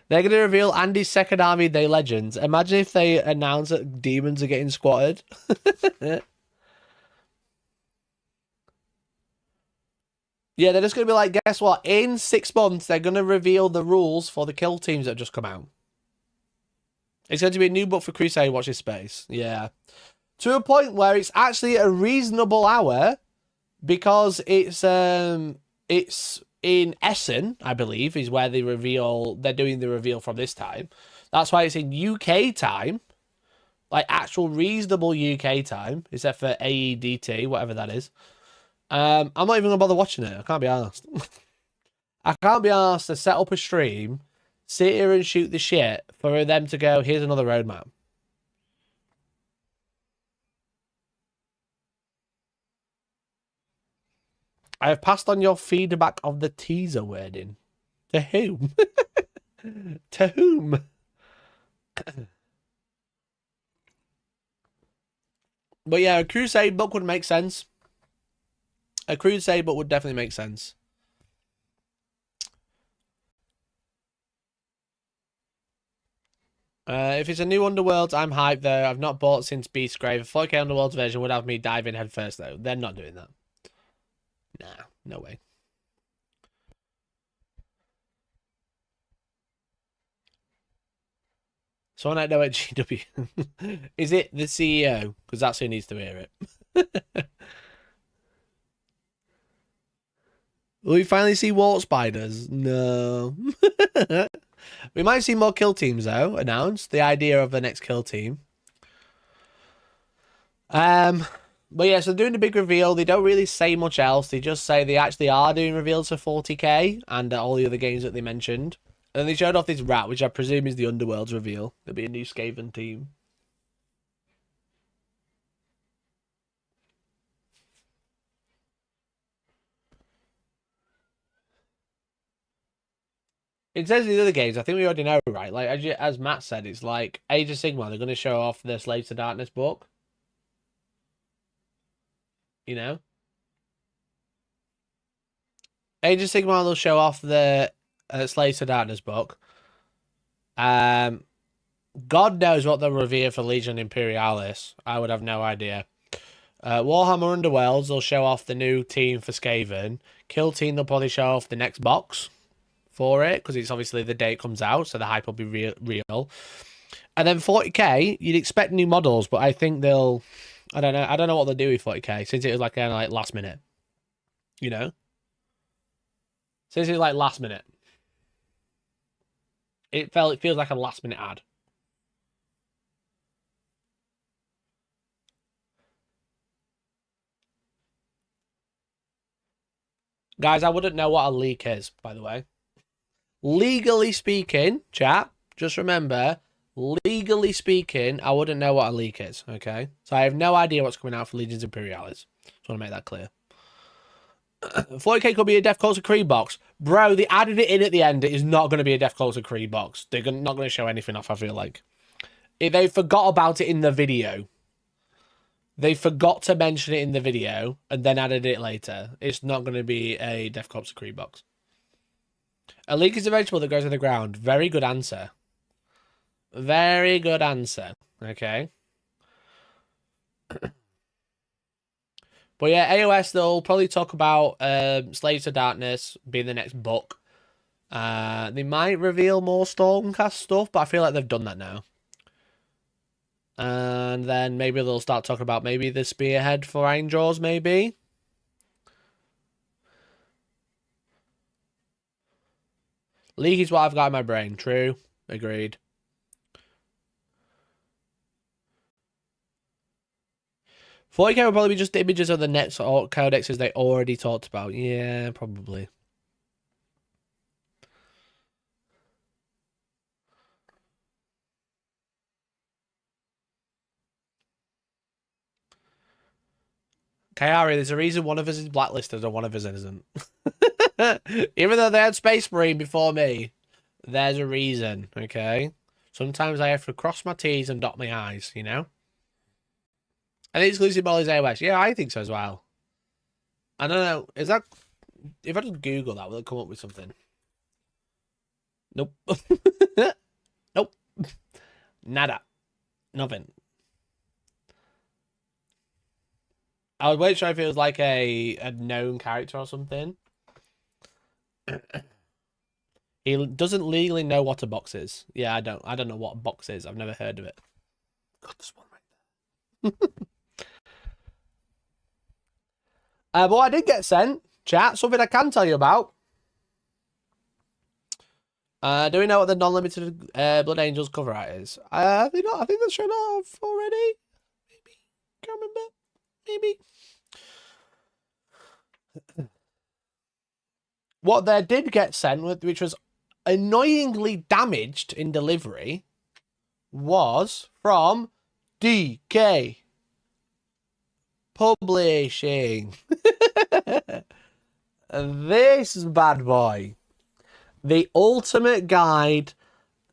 They're going to reveal Andy's second Army Day Legends. Imagine if they announce that demons are getting squatted. Yeah, they're just going to be like, guess what? In 6 months, they're going to reveal the rules for the kill teams that have just come out. It's going to be a new book for Crusade. Watch this space. Yeah. To a point where it's actually a reasonable hour because it's in Essen, I believe, is where they're doing the reveal from this time. That's why it's in UK time. Like actual reasonable UK time, except for AEDT, whatever that is. I'm not even going to bother watching it. I can't be arsed. I can't be arsed to set up a stream, sit here and shoot the shit for them to go, here's another roadmap. I have passed on your feedback of the teaser wording. To whom? To whom? But yeah, a Crusade book would make sense. A Crusade book would definitely make sense. If it's a new Underworlds, I'm hyped though. I've not bought since Beastgrave. A 4K Underworlds version would have me dive in head first though. They're not doing that. Nah, no way. Someone I know at GW. Is it the CEO? Because that's who needs to hear it. Will we finally see wart spiders? No. We might see more kill teams though, announced. The idea of the next kill team. But yeah, so doing the big reveal, they don't really say much else. They just say they actually are doing reveals for 40k and all the other games that they mentioned. And they showed off this rat, which I presume is the Underworld's reveal. There'll be a new Skaven team. It says in the other games, I think we already know, right? Like, as Matt said, it's like Age of Sigmar, they're going to show off the Slaves to Darkness book. You know? Age of Sigmar, they'll show off the Slaves to Darkness book. God knows what they'll reveal for Legion Imperialis. I would have no idea. Warhammer Underworlds, they'll show off the new team for Skaven. Kill Team, they'll probably show off the next box for it, because it's obviously the day it comes out, so the hype will be real. And then 40k, you'd expect new models, but I think they'll... I don't know what they'll do with 40k, since it was like kind of like last minute. You know? Since it's like last minute. It feels like a last minute ad. Guys, I wouldn't know what a leak is, by the way. Legally speaking, chat, just remember, legally speaking, I wouldn't know what a leak is, okay? So I have no idea what's coming out for Legions Imperialis. Just want to make that clear. 40k could be a Death Closer Creed box. Bro, they added it in at the end. It is not going to be a Death Closer Creed box. They're not going to show anything off, I feel like. They forgot about it in the video. They forgot to mention it in the video and then added it later. It's not going to be a Death Closer Creed box. A leek is a vegetable that grows in the ground. Very good answer. Very good answer. Okay. But yeah, AOS, they'll probably talk about Slaves to Darkness being the next book. They might reveal more Stormcast stuff, but I feel like they've done that now. And then maybe they'll start talking about maybe the Spearhead for Iron Jaws, maybe. League is what I've got in my brain. True. Agreed. K will probably be just images of the next codexes they already talked about. Yeah, probably. Kayari, there's a reason one of us is blacklisted and one of us isn't. Even though they had Space Marine before me, there's a reason, okay? Sometimes I have to cross my T's and dot my I's, you know? I think exclusive ball is AOS. Yeah, I think so as well. I don't know. Is that... if I just Google that, will it come up with something? Nope. Nope. Nada. Nothing. I was waiting sure if it was like a known character or something. He doesn't legally know what a box is. Yeah, I don't know what a box is. I've never heard of it. God, there's one right there. But I did get sent, chat, something I can tell you about. Do we know what the non-limited Blood Angels cover art is? I think that's shown off already. Maybe. Can't remember. Maybe. What they did get sent, which was annoyingly damaged in delivery, was from DK Publishing. This bad boy. The Ultimate Guide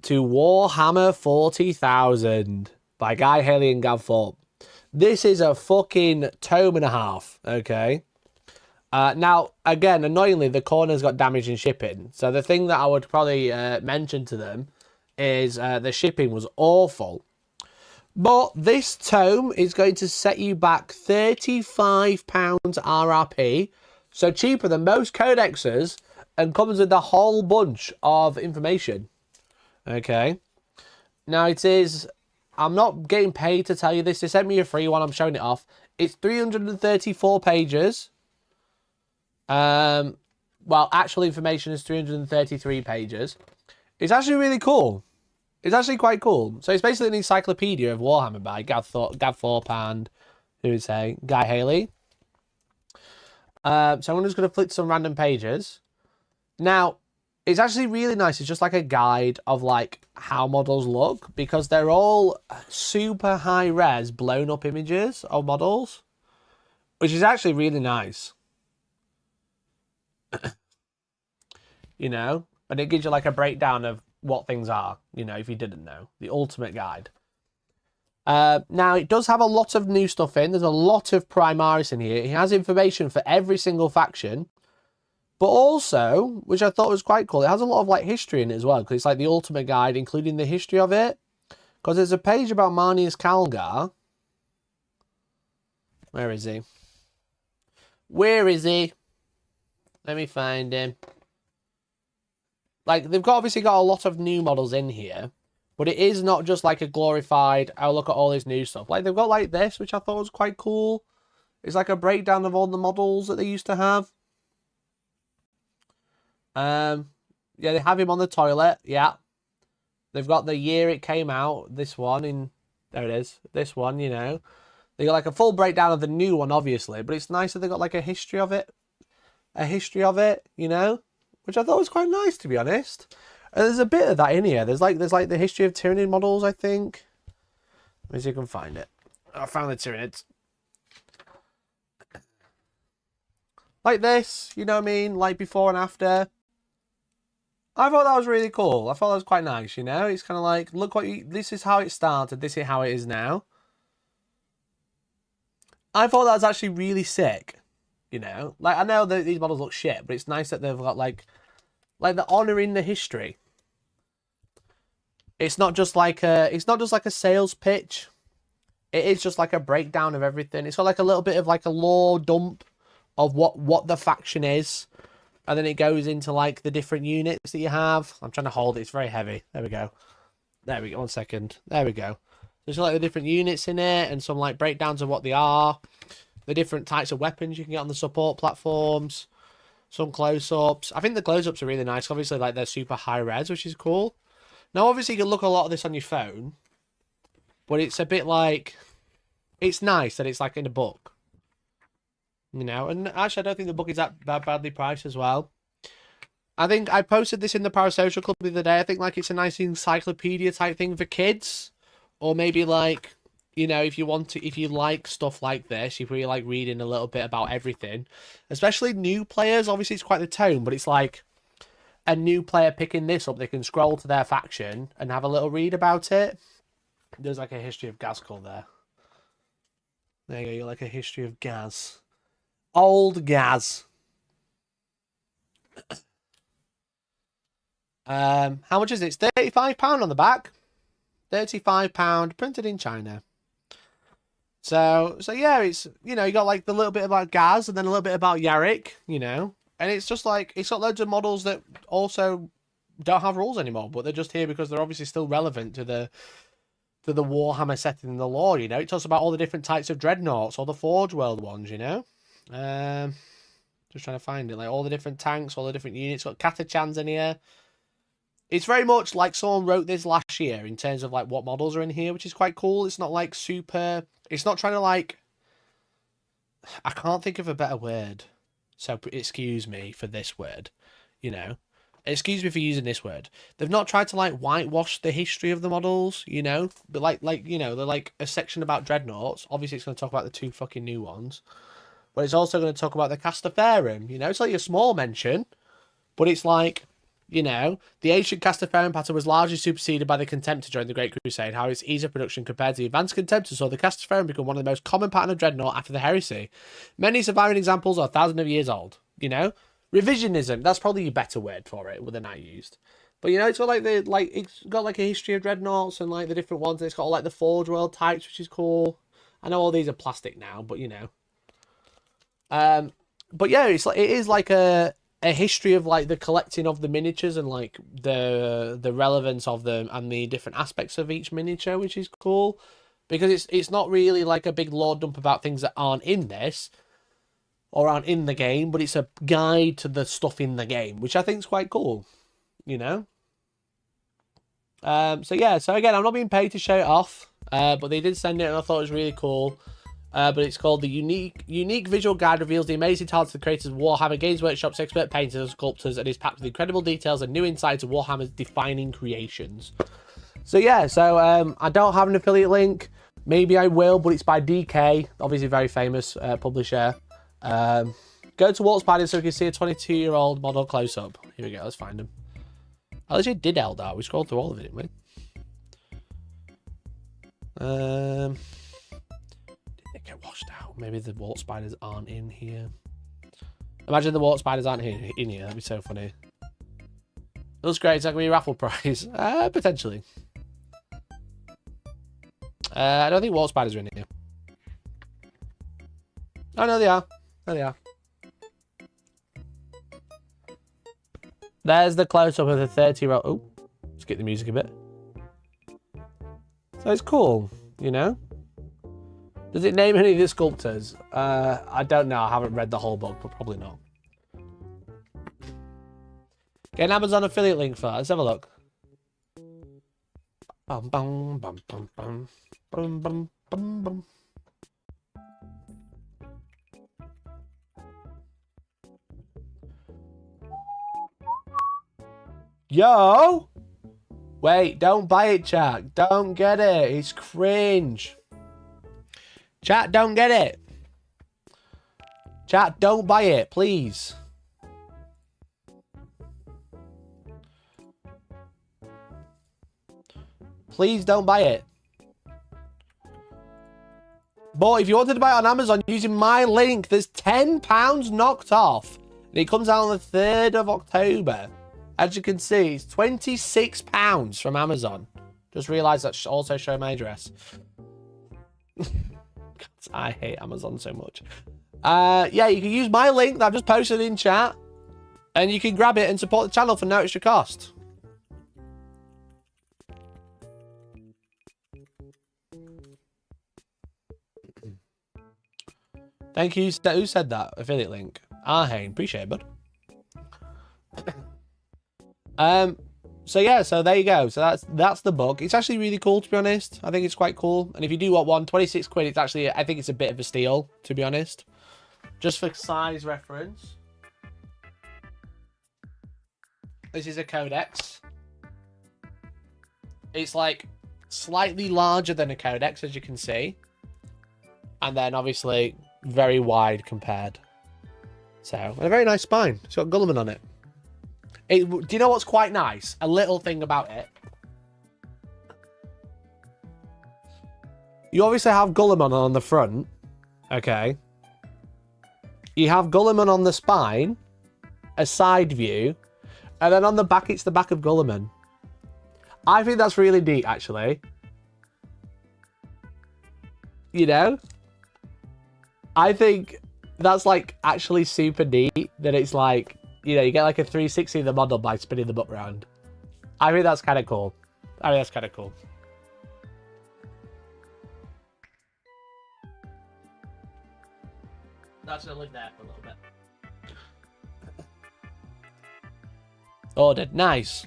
to Warhammer 40,000 by Guy Haley and Gav Thorpe. This is a fucking tome and a half, okay? Now, again, annoyingly, the corners got damaged in shipping. So the thing that I would probably mention to them is the shipping was awful. But this tome is going to set you back £35 RRP. So cheaper than most codexes and comes with a whole bunch of information. Okay. Now it is... I'm not getting paid to tell you this. They sent me a free one. I'm showing it off. It's 334 pages. Well, actual information is 333 pages. It's actually really cool. It's actually quite cool. So it's basically an encyclopedia of Warhammer by Gav Thorpe and, who would say, Guy Haley. So I'm just going to flip some random pages. Now, it's actually really nice. It's just like a guide of like how models look, because they're all super high res blown up images of models, which is actually really nice. You know, and it gives you like a breakdown of what things are, you know, if you didn't know. The ultimate guide. Now, it does have a lot of new stuff in. There's a lot of Primaris in here. It has information for every single faction. But also, which I thought was quite cool, it has a lot of like history in it as well, because it's like the ultimate guide, including the history of it. Because there's a page about Marnius Calgar. Where is he? Where is he? Let me find him. Like, they've obviously got a lot of new models in here, but it is not just like a glorified, oh, look at all this new stuff. Like, they've got like this, which I thought was quite cool. It's like a breakdown of all the models that they used to have. Yeah, they have him on the toilet. Yeah. They've got the year it came out. This one in... There it is. This one, you know. They got like a full breakdown of the new one, obviously. But it's nice that they got like a history of it. A history of it, you know. Which I thought was quite nice, to be honest. And there's a bit of that in here. There's like the history of Tyranid models, I think. Let me see if I can find it. I found the Tyranids. Like this, you know what I mean? Like before and after. I thought that was really cool. I thought that was quite nice, you know? It's kind of like, look what you... This is how it started. This is how it is now. I thought that was actually really sick, you know? Like, I know that these models look shit, but it's nice that they've got, like they're honouring the history. It's not just like a sales pitch. It is just like a breakdown of everything. It's got like a little bit of like a lore dump of what the faction is. And then it goes into like the different units that you have. I'm trying to hold it. It's very heavy. There we go. There we go. 1 second. There we go. There's like the different units in it and some like breakdowns of what they are. The different types of weapons you can get on the support platforms. Some close-ups. I think the close-ups are really nice. Obviously, like they're super high res, which is cool. Now, obviously, you can look a lot of this on your phone. But it's a bit like... It's nice that it's like in a book. You know, and actually I don't think the book is that badly priced as well. I think I posted this in the Parasocial Club the other day. I think like it's a nice encyclopedia type thing for kids. Or maybe like, you know, if you like stuff like this, if you like reading a little bit about everything. Especially new players, obviously it's quite the tone, but it's like a new player picking this up, they can scroll to their faction and have a little read about it. There's like a history of Gazkul there. There you go, you're like a history of Gaz. Old Gaz. How much is it? It's £35 on the back. £35 printed in China. So yeah, it's, you know, you got like the little bit about Gaz and then a little bit about Yarrick, you know, and it's just like, it's got loads of models that also don't have rules anymore, but they're just here because they're obviously still relevant to the Warhammer setting and the lore, you know. It talks about all the different types of dreadnoughts, all the Forge World ones, you know. Just trying to find it, like all the different tanks, all the different units. Got Katachans in here. It's very much like someone wrote this last year in terms of like what models are in here, which is quite cool. It's not like super, it's not trying to like, I can't think of a better word, so excuse me for this word, you know. Excuse me for using this word. They've not tried to like whitewash the history of the models, you know, but like you know, they're like a section about dreadnoughts. Obviously, it's going to talk about the 2 fucking new ones, but it's also going to talk about the Castaferum. You know, it's like a small mention, but it's like, you know, the ancient Castaferum pattern was largely superseded by the Contemptor during the Great Crusade. How its ease of production compared to the advanced Contemptor saw the Castaferum become one of the most common pattern of dreadnought after the Heresy. Many surviving examples are thousands of years old. You know. Revisionism, that's probably a better word for it than I used. But you know, it's got like it's got like a history of dreadnoughts and like the different ones. It's got all like the Forge World types, which is cool. I know all these are plastic now, but you know. But yeah, it's like, it is like a history of like the collecting of the miniatures and like the relevance of them and the different aspects of each miniature, which is cool. Because it's not really like a big lore dump about things that aren't in this or aren't in the game, but it's a guide to the stuff in the game, which I think is quite cool, you know? So yeah, so again, I'm not being paid to show it off, but they did send it and I thought it was really cool. But it's called the Unique Visual Guide reveals the amazing talents of the creators of Warhammer, Games Workshop's expert painters and sculptors, and is packed with incredible details and new insights of Warhammer's defining creations. So yeah, so I don't have an affiliate link. Maybe I will, but it's by DK, obviously very famous publisher. Go to Walt Spider so we can see a 22-year-old model close up. Here we go, let's find him. I legally did Eldar. We scrolled through all of it, didn't we? Did it get washed out? Maybe the Walt Spiders aren't in here. Imagine the Walt Spiders aren't in here. That'd be so funny. It looks great. Is that going to be a raffle prize? Potentially. I don't think Walt Spiders are in here. Oh, no, they are. There they are. There's the close-up of the 30-year-old. Oh, let's get the music a bit. So it's cool, you know? Does it name any of the sculptors? I don't know. I haven't read the whole book, but probably not. Get an Amazon affiliate link for that. Let's have a look. Bum, bum, bum, bum, bum. Bum, bum, bum, bum. Yo! Wait, don't buy it, chat. Don't get it. It's cringe. Chat, don't get it. Chat, don't buy it, please. Please don't buy it. But if you wanted to buy it on Amazon using my link, there's £10 knocked off. And it comes out on the 3rd of October. As you can see, it's £26 from Amazon. Just realised that also show my address. I hate Amazon so much. Yeah, you can use my link that I've just posted in chat. And you can grab it and support the channel for no extra cost. Thank you. Who said that? Affiliate link. Arhane. Appreciate it, bud. So yeah, so there you go. So that's the book. It's actually really cool, to be honest. I think it's quite cool. And if you do want one, 26 quid, it's actually, I think it's a bit of a steal, to be honest. Just for size reference. This is a codex. It's like slightly larger than a codex, as you can see. And then obviously very wide compared. So, a very nice spine. It's got Gulliman on it. Do you know what's quite nice? A little thing about it. You obviously have Gulliman on the front. Okay. You have Gulliman on the spine. a side view, and then on the back, it's the back of Gulliman. I think that's really neat, actually. You know? I think that's, like, actually super neat, that it's like, you know, you get like a 360 of the model by spinning the book around. I think that's kind of cool. I think that's kind of cool. That's gonna live there for a little bit. Ordered. Nice.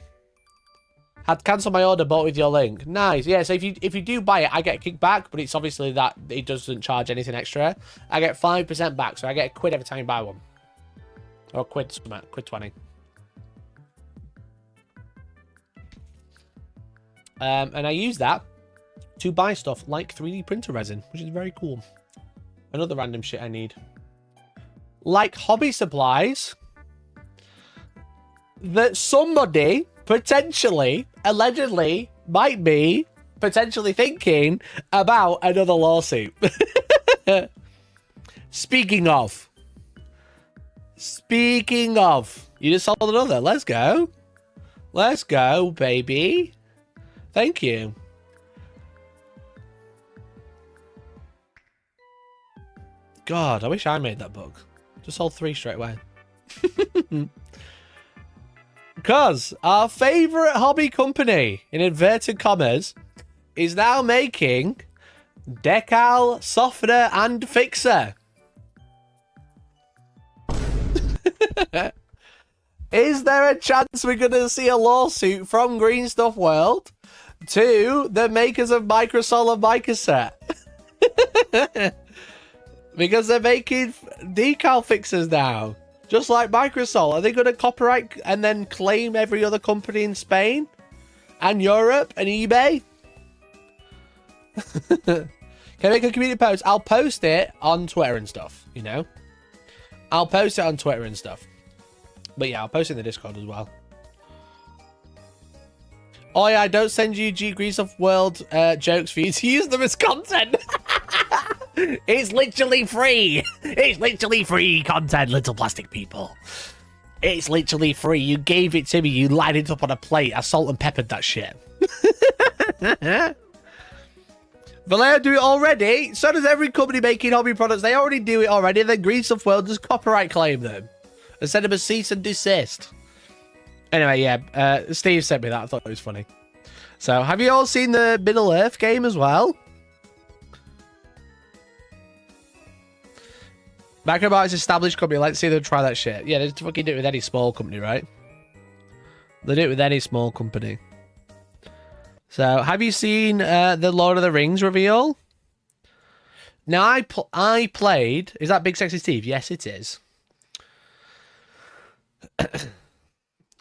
Had cancelled my order, bought with your link. Nice. Yeah, so if you do buy it, I get a kickback, but it's obviously that it doesn't charge anything extra. I get 5% back, so I get a quid every time you buy one. Or quid 20. And I use that to buy stuff like 3D printer resin, which is very cool. Another random shit I need. Like hobby supplies that somebody potentially, allegedly, might be potentially thinking about another lawsuit. Speaking of, you just sold another. Let's go. Let's go, baby. Thank you. God, I wish I made that book. Just sold 3 straight away. Because our favourite hobby company, in inverted commas, is now making decal, softener, and fixer. Is there a chance we're going to see a lawsuit from Green Stuff World to the makers of Microsol and Microset? Because they're making decal fixers now. Just like Microsol. Are they going to copyright and then claim every other company in Spain? And Europe? And eBay? Can I make a community post? I'll post it on Twitter and stuff, you know? I'll post it on Twitter and stuff. But yeah, I'll post it in the Discord as well. Oh yeah, I don't send you Grease of World jokes for you to use them as content. It's literally free. It's literally free content, little plastic people. It's literally free. You gave it to me. You lined it up on a plate. I salt and peppered that shit. Vallejo do it already. So does every company making hobby products. They already do it already. Then Grease of World just copyright claim them and send them a cease and desist. Anyway, yeah, Steve sent me that. I thought it was funny. So, have you all seen the Middle Earth game as well? Micromart's established company. Let's see them try that shit. Yeah, they fucking do it with any small company, right? They do it with any small company. So, have you seen the Lord of the Rings reveal? Now, I played... Is that Big Sexy Steve? Yes, it is.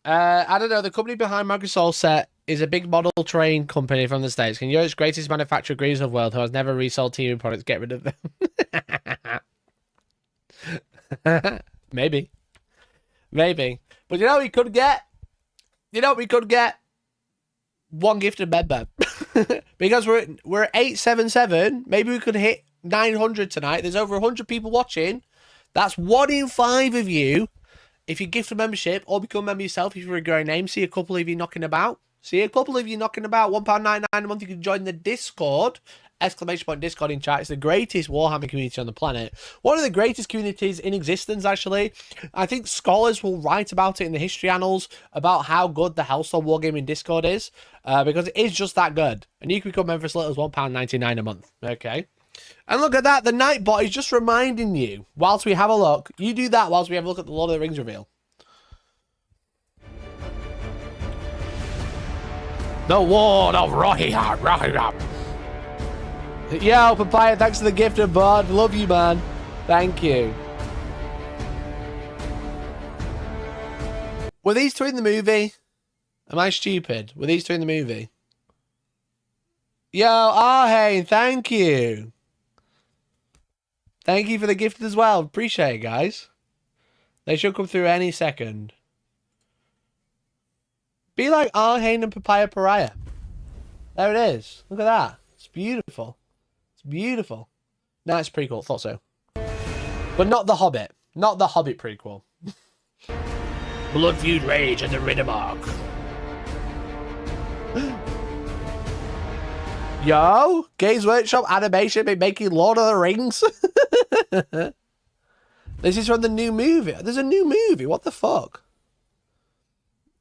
I don't know. The company behind Microsoft Set is a big model train company from the States. Can Europe's greatest manufacturer, Grease of World, who has never resold TV products, get rid of them? Maybe. Maybe. But you know what we could get? You know what we could get? One gifted member. Because we're at 877. Maybe we could hit 900 tonight. There's over 100 people watching. That's 1 in 5 of you. If you gift a membership or become a member yourself, if you're a growing name, see a couple of you knocking about. See a couple of you knocking about. £1.99 a month. You can join the Discord. Discord in chat. It's the greatest Warhammer community on the planet. One of the greatest communities in existence, actually. I think scholars will write about it in the history annals about how good the Hellstorm Wargaming Discord is. Because it is just that good. And you can become a member for as little as £1.99 a month. Okay. And look at that. The Nightbot is just reminding you, whilst we have a look. You do that whilst we have a look at the Lord of the Rings reveal. The Ward of Rohirrim. Yo, Papaya, thanks for the gift of bud. Love you, man. Thank you. Were these two in the movie? Am I stupid? Were these two in the movie? Yo, Arhane, thank you. Thank you for the gift as well. Appreciate it, guys. They should come through any second. Be like Arhane and Papaya Pariah. There it is. Look at that. It's beautiful. It's beautiful. No, it's prequel. Thought so. But not The Hobbit. Not the Hobbit prequel. Blood Feud Rage and the Riddermark. Yo, Games Workshop Animation been making Lord of the Rings. This is from the new movie. There's a new movie. What the fuck?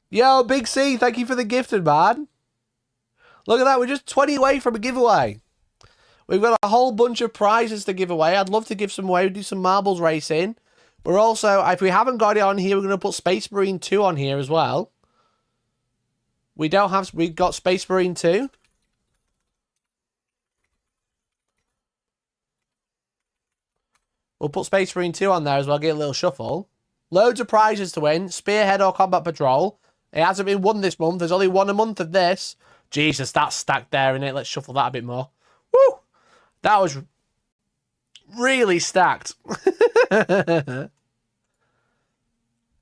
Yo, Big C, thank you for the gifted, man. Look at that. We're just 20 away from a giveaway. We've got a whole bunch of prizes to give away. I'd love to give some away. Do some marbles racing. We're also, if we haven't got it on here, we're going to put Space Marine 2 on here as well. We've got Space Marine 2. We'll put Space Marine 2 on there as well, get a little shuffle. Loads of prizes to win. Spearhead or Combat Patrol. It hasn't been won this month. There's only one a month of this. Jesus, that's stacked there, innit? Let's shuffle that a bit more. Woo! That was really stacked.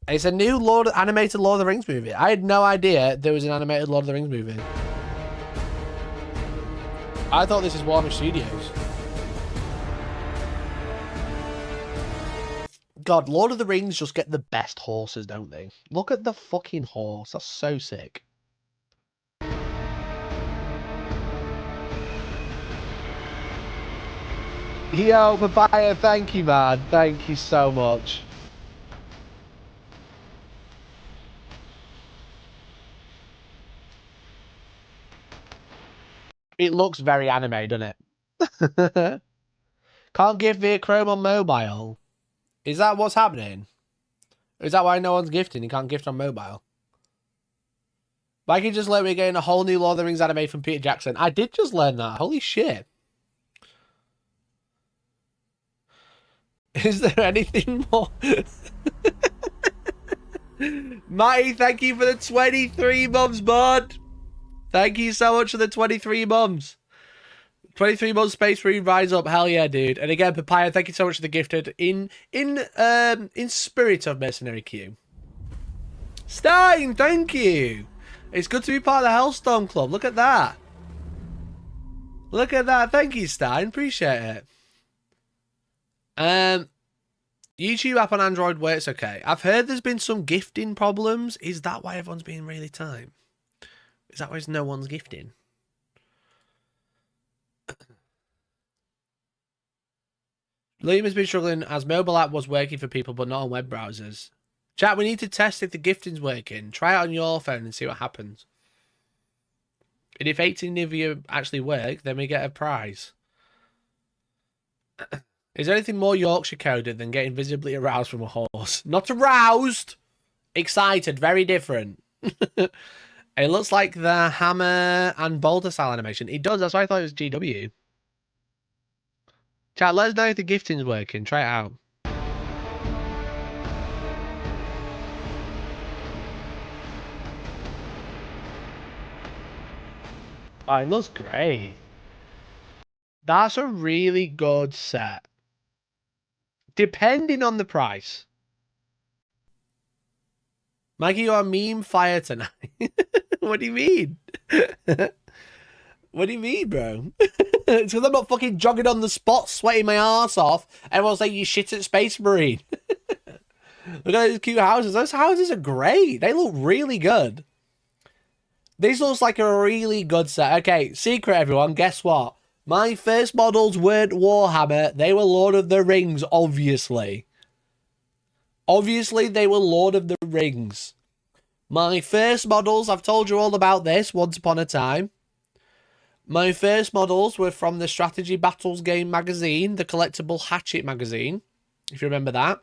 It's a new animated Lord of the Rings movie. I had no idea there was an animated Lord of the Rings movie. I thought this was Warhammer Studios. God, Lord of the Rings just get the best horses, don't they? Look at the fucking horse. That's so sick. Yo, Papaya, thank you, man. Thank you so much. It looks very anime, doesn't it? Can't give me a Chrome on mobile. Is that what's happening? Is that why no one's gifting? You can't gift on mobile. Like you just learned we're getting a whole new Lord of the Rings anime from Peter Jackson. I did just learn that. Holy shit. Is there anything more? Matty, thank you for the 23 months, bud. Thank you so much for the 23 months. 23 months Space Marine Rise Up. Hell yeah, dude. And again, Papaya, thank you so much for the gifted. In spirit of Mercenary Q. Stein, thank you. It's good to be part of the Hellstorm Club. Look at that. Look at that. Thank you, Stein. Appreciate it. YouTube app on Android works okay. I've heard there's been some gifting problems. Is that why everyone's being really time? Is that why no one's gifting? Liam has been struggling as mobile app was working for people but not on web browsers. Chat, we need to test if the gifting's working. Try it on your phone and see what happens. And if 18 of you actually work, then we get a prize. Is there anything more Yorkshire coded than getting visibly aroused from a horse? Not aroused! Excited, very different. It looks like the Hammer and Boulder style animation. It does, that's why I thought it was GW. Chat, let us know if the gifting's working. Try it out. Oh, it looks great. That's a really good set. Depending on the price. Maggie, you're meme fire tonight. What do you mean? What do you mean, bro? It's because I'm not fucking jogging on the spot, sweating my arse off. Everyone's like, you shit at Space Marine. Look at those cute houses. Those houses are great. They look really good. This looks like a really good set. Okay, secret, everyone. Guess what? My first models weren't Warhammer. They were Lord of the Rings, obviously. Obviously, they were Lord of the Rings. My first models, I've told you all about this once upon a time. My first models were from the Strategy Battles game magazine, the collectible Hatchet magazine, if you remember that.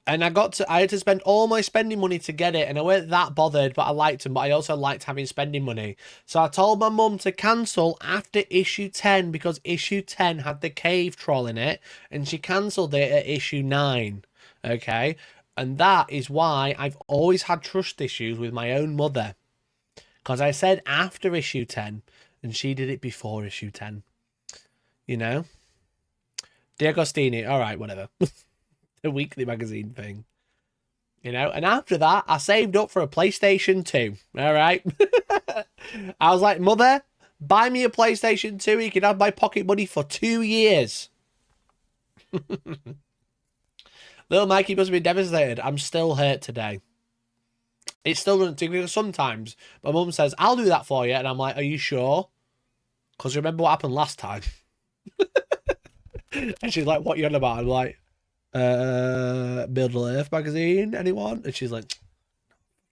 And I had to spend all my spending money to get it, and I weren't that bothered, but I liked them, but I also liked having spending money. So I told my mum to cancel after issue 10, because issue 10 had the cave troll in it, and she cancelled it at issue 9, okay? And that is why I've always had trust issues with my own mother. Because I said after issue 10, and she did it before issue 10. You know? D'Agostini, alright, whatever. The weekly magazine thing. You know? And after that, I saved up for a PlayStation 2. Alright? I was like, Mother, buy me a PlayStation 2. You can have my pocket money for 2 years. Little Mikey must be devastated. I'm still hurt today. It still doesn't take because sometimes my mum says, I'll do that for you. And I'm like, are you sure? Because remember what happened last time? And she's like, what you on about? I'm like, Middle Earth magazine, anyone? And she's like,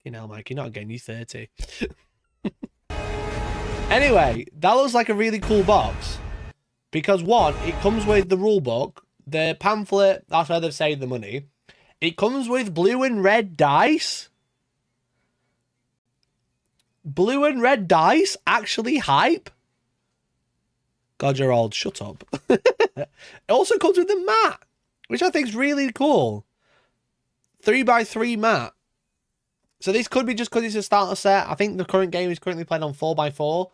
you know, Mikey, not again, you're 30. Anyway, that looks like a really cool box. Because one, it comes with the rule book, the pamphlet, that's where they've saved the money. It comes with blue and red dice. Blue and red dice? Actually hype? God, you're old. Shut up. It also comes with the mat, which I think is really cool. 3x3 mat. So this could be just because it's a starter set. I think the current game is currently played on 4x4.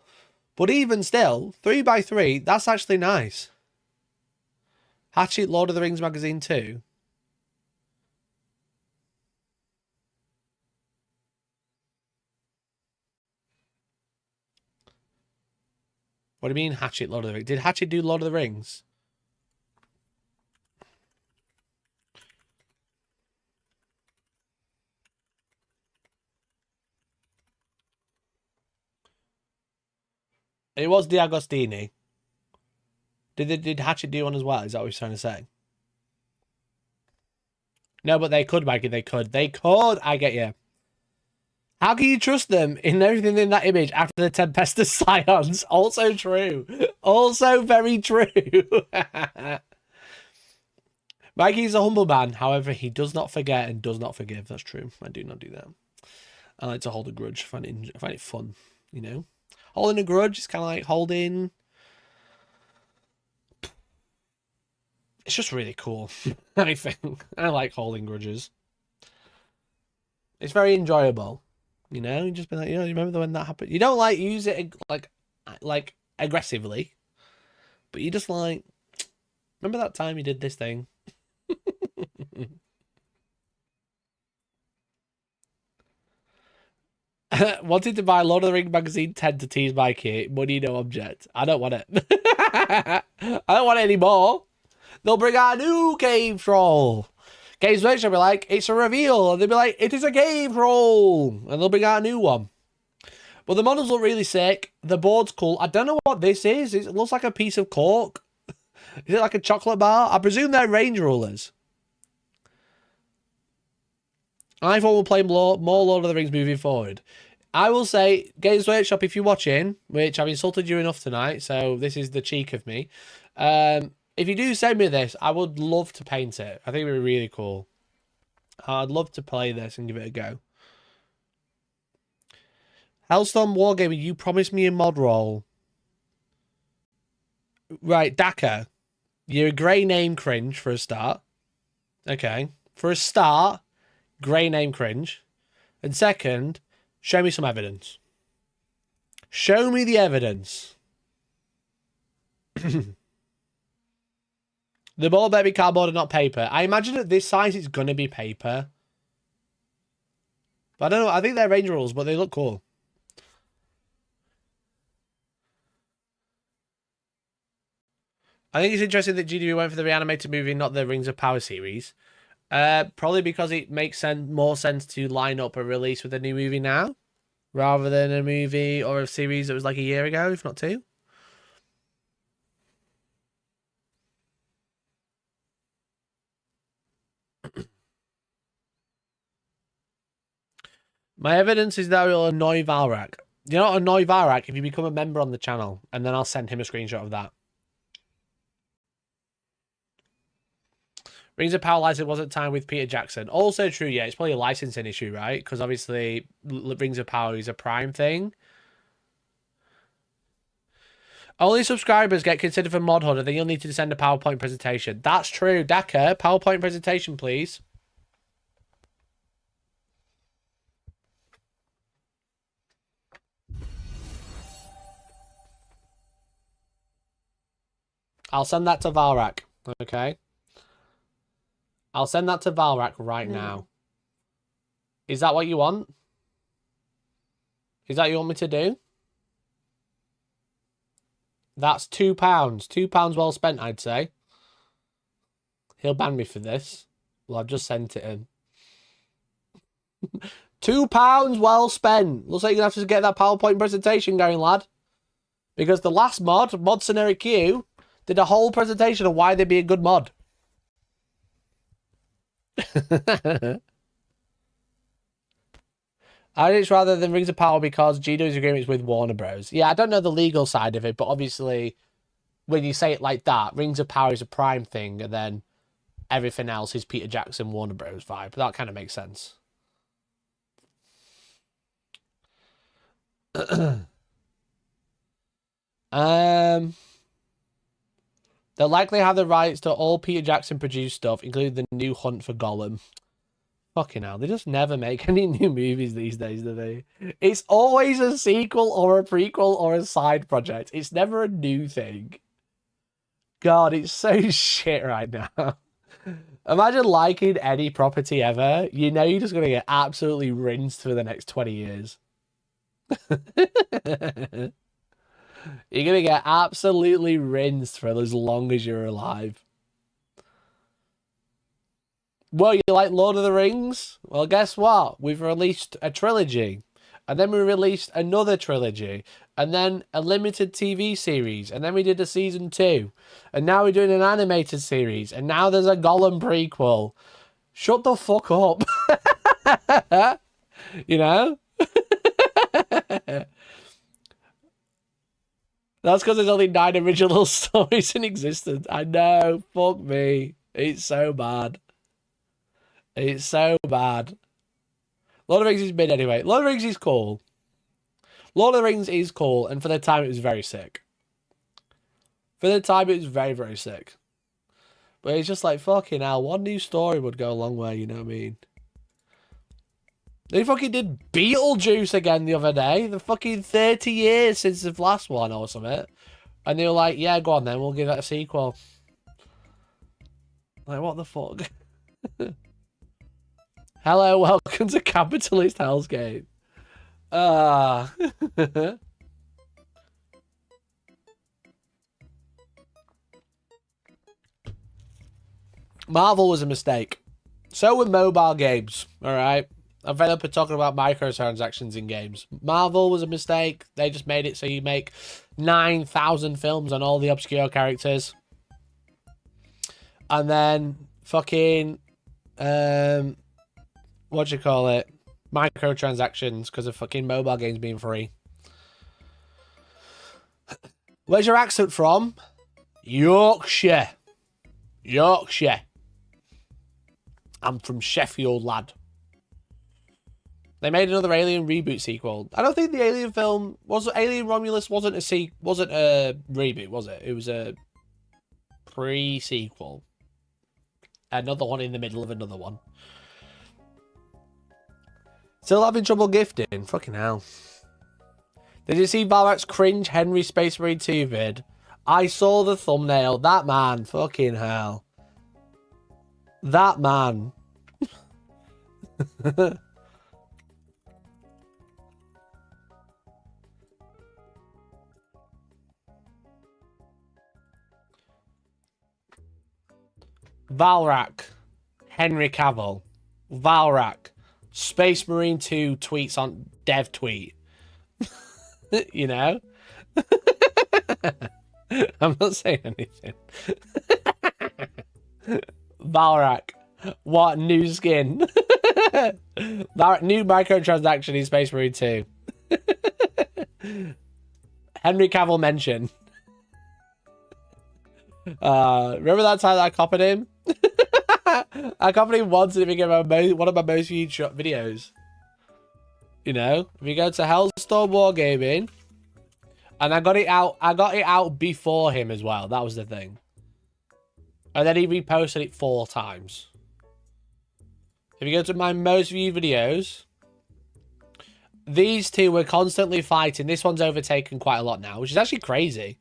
But even still, 3x3, that's actually nice. Hatchet Lord of the Rings magazine too. What do you mean Hatchet Lord of the Rings? Did Hatchet do Lord of the Rings? It was D'Agostini. Did Hatchet do one as well? Is that what you're trying to say? No, but they could, Maggie. They could. They could. I get you. How can you trust them in everything in that image after the Tempestus Scions? Also true. Also very true. Mikey's a humble man. However, he does not forget and does not forgive. That's true. I do not do that. I like to hold a grudge. I find it fun, you know? Holding a grudge is kind of like holding... It's just really cool, I think. I like holding grudges. It's very enjoyable. You know, you just be like, you know, you remember when that happened? You don't like use it like aggressively, but you just like, remember that time you did this thing? Wanted to buy Lord of the Rings magazine 10 to tease Mikey. Money, no object. I don't want it. I don't want it anymore. They'll bring out a new cave troll. Games Workshop will be like, it's a reveal. And they'll be like, it is a cave troll. And they'll bring out a new one. But the models look really sick. The board's cool. I don't know what this is. It looks like a piece of cork. Is it like a chocolate bar? I presume they're range rulers. I thought we'll play more Lord of the Rings moving forward. I will say, Games Workshop, if you're watching, which I've insulted you enough tonight, so this is the cheek of me. If you do send me this, I would love to paint it. I think it would be really cool. I'd love to play this and give it a go. Hellstormwargaming, you promised me a mod roll. Right, Daka. You're a grey name cringe for a start. Okay. For a start, grey name cringe. And second, show me some evidence. Show me the evidence. The ball better be cardboard and not paper. I imagine at this size it's going to be paper. But I don't know. I think they're range rules, but they look cool. I think it's interesting that GW went for the reanimated movie, not the Rings of Power series. Probably because it makes more sense to line up a release with a new movie now, rather than a movie or a series that was like a year ago, if not two. My evidence is that it'll annoy Valrak. You know, annoy Valrak if you become a member on the channel, and then I'll send him a screenshot of that. Rings of Power license wasn't timed with Peter Jackson. Also true, yeah. It's probably a licensing issue, right? Because obviously Rings of Power is a Prime thing. Only subscribers get considered for modhood, and then you'll need to send a PowerPoint presentation. That's true. Daka, PowerPoint presentation, please. I'll send that to Valrak, okay? I'll send that to Valrak right now. Is that what you want? Is that what you want me to do? That's £2. £2 well spent, I'd say. He'll ban me for this. Well, I've just sent it in. £2 well spent. Looks like you're going to have to get that PowerPoint presentation going, lad. Because the last mod Scenario Q, did a whole presentation of why they'd be a good mod. I think it's rather than Rings of Power because Gino's agreements with Warner Bros. Yeah, I don't know the legal side of it, but obviously, when you say it like that, Rings of Power is a Prime thing, and then everything else is Peter Jackson, Warner Bros. Vibe. That kind of makes sense. They'll likely have the rights to all Peter Jackson produced stuff, including the new Hunt for Gollum. Fucking hell, they just never make any new movies these days, do they? It's always a sequel or a prequel or a side project. It's never a new thing. God, it's so shit right now. Imagine liking any property ever. You know you're just going to get absolutely rinsed for the next 20 years. You're going to get absolutely rinsed for as long as you're alive. Well, you like Lord of the Rings? Well, guess what? We've released a trilogy. And then we released another trilogy. And then a limited TV series. And then we did a season 2. And now we're doing an animated series. And now there's a Gollum prequel. Shut the fuck up. You know? That's because there's only 9 original stories in existence. I know. Fuck me. It's so bad. It's so bad. Lord of the Rings is mid anyway. Lord of the Rings is cool. Lord of the Rings is cool, and for the time it was very sick. For the time it was very, very sick. But it's just like, fucking hell, one new story would go a long way, you know what I mean? They fucking did Beetlejuice again the other day. The fucking 30 years since the last one or something. And they were like, yeah, go on then, we'll give that a sequel. Like, what the fuck? Hello, welcome to Capitalist Hell's Gate. Marvel was a mistake. So were mobile games, alright? I'm fed up with talking about microtransactions in games. Marvel was a mistake. They just made it so you make 9,000 films on all the obscure characters. And then fucking... what do you call it? Microtransactions because of fucking mobile games being free. Where's your accent from? Yorkshire. Yorkshire. I'm from Sheffield, lad. They made another Alien reboot sequel. I don't think the Alien film Alien Romulus wasn't a reboot, was it? It was a pre-sequel. Another one in the middle of another one. Still having trouble gifting? Fucking hell. Did you see Valrak's cringe Henry Space Marine 2 vid? I saw the thumbnail. That man. Fucking hell. That man. Valrak. Henry Cavill. Valrak. Space Marine 2 tweets on dev tweet. You know? I'm not saying anything. Valrak. What new skin? Valrak, new microtransaction in Space Marine 2. Henry Cavill mention. Remember that time that I copied him? I copied him once and it became one of my most viewed videos. You know, if you go to Hellstormwargaming, and I got it out before him as well. That was the thing. And then he reposted it 4 times. If you go to my most viewed videos, these two were constantly fighting. This one's overtaken quite a lot now, which is actually crazy.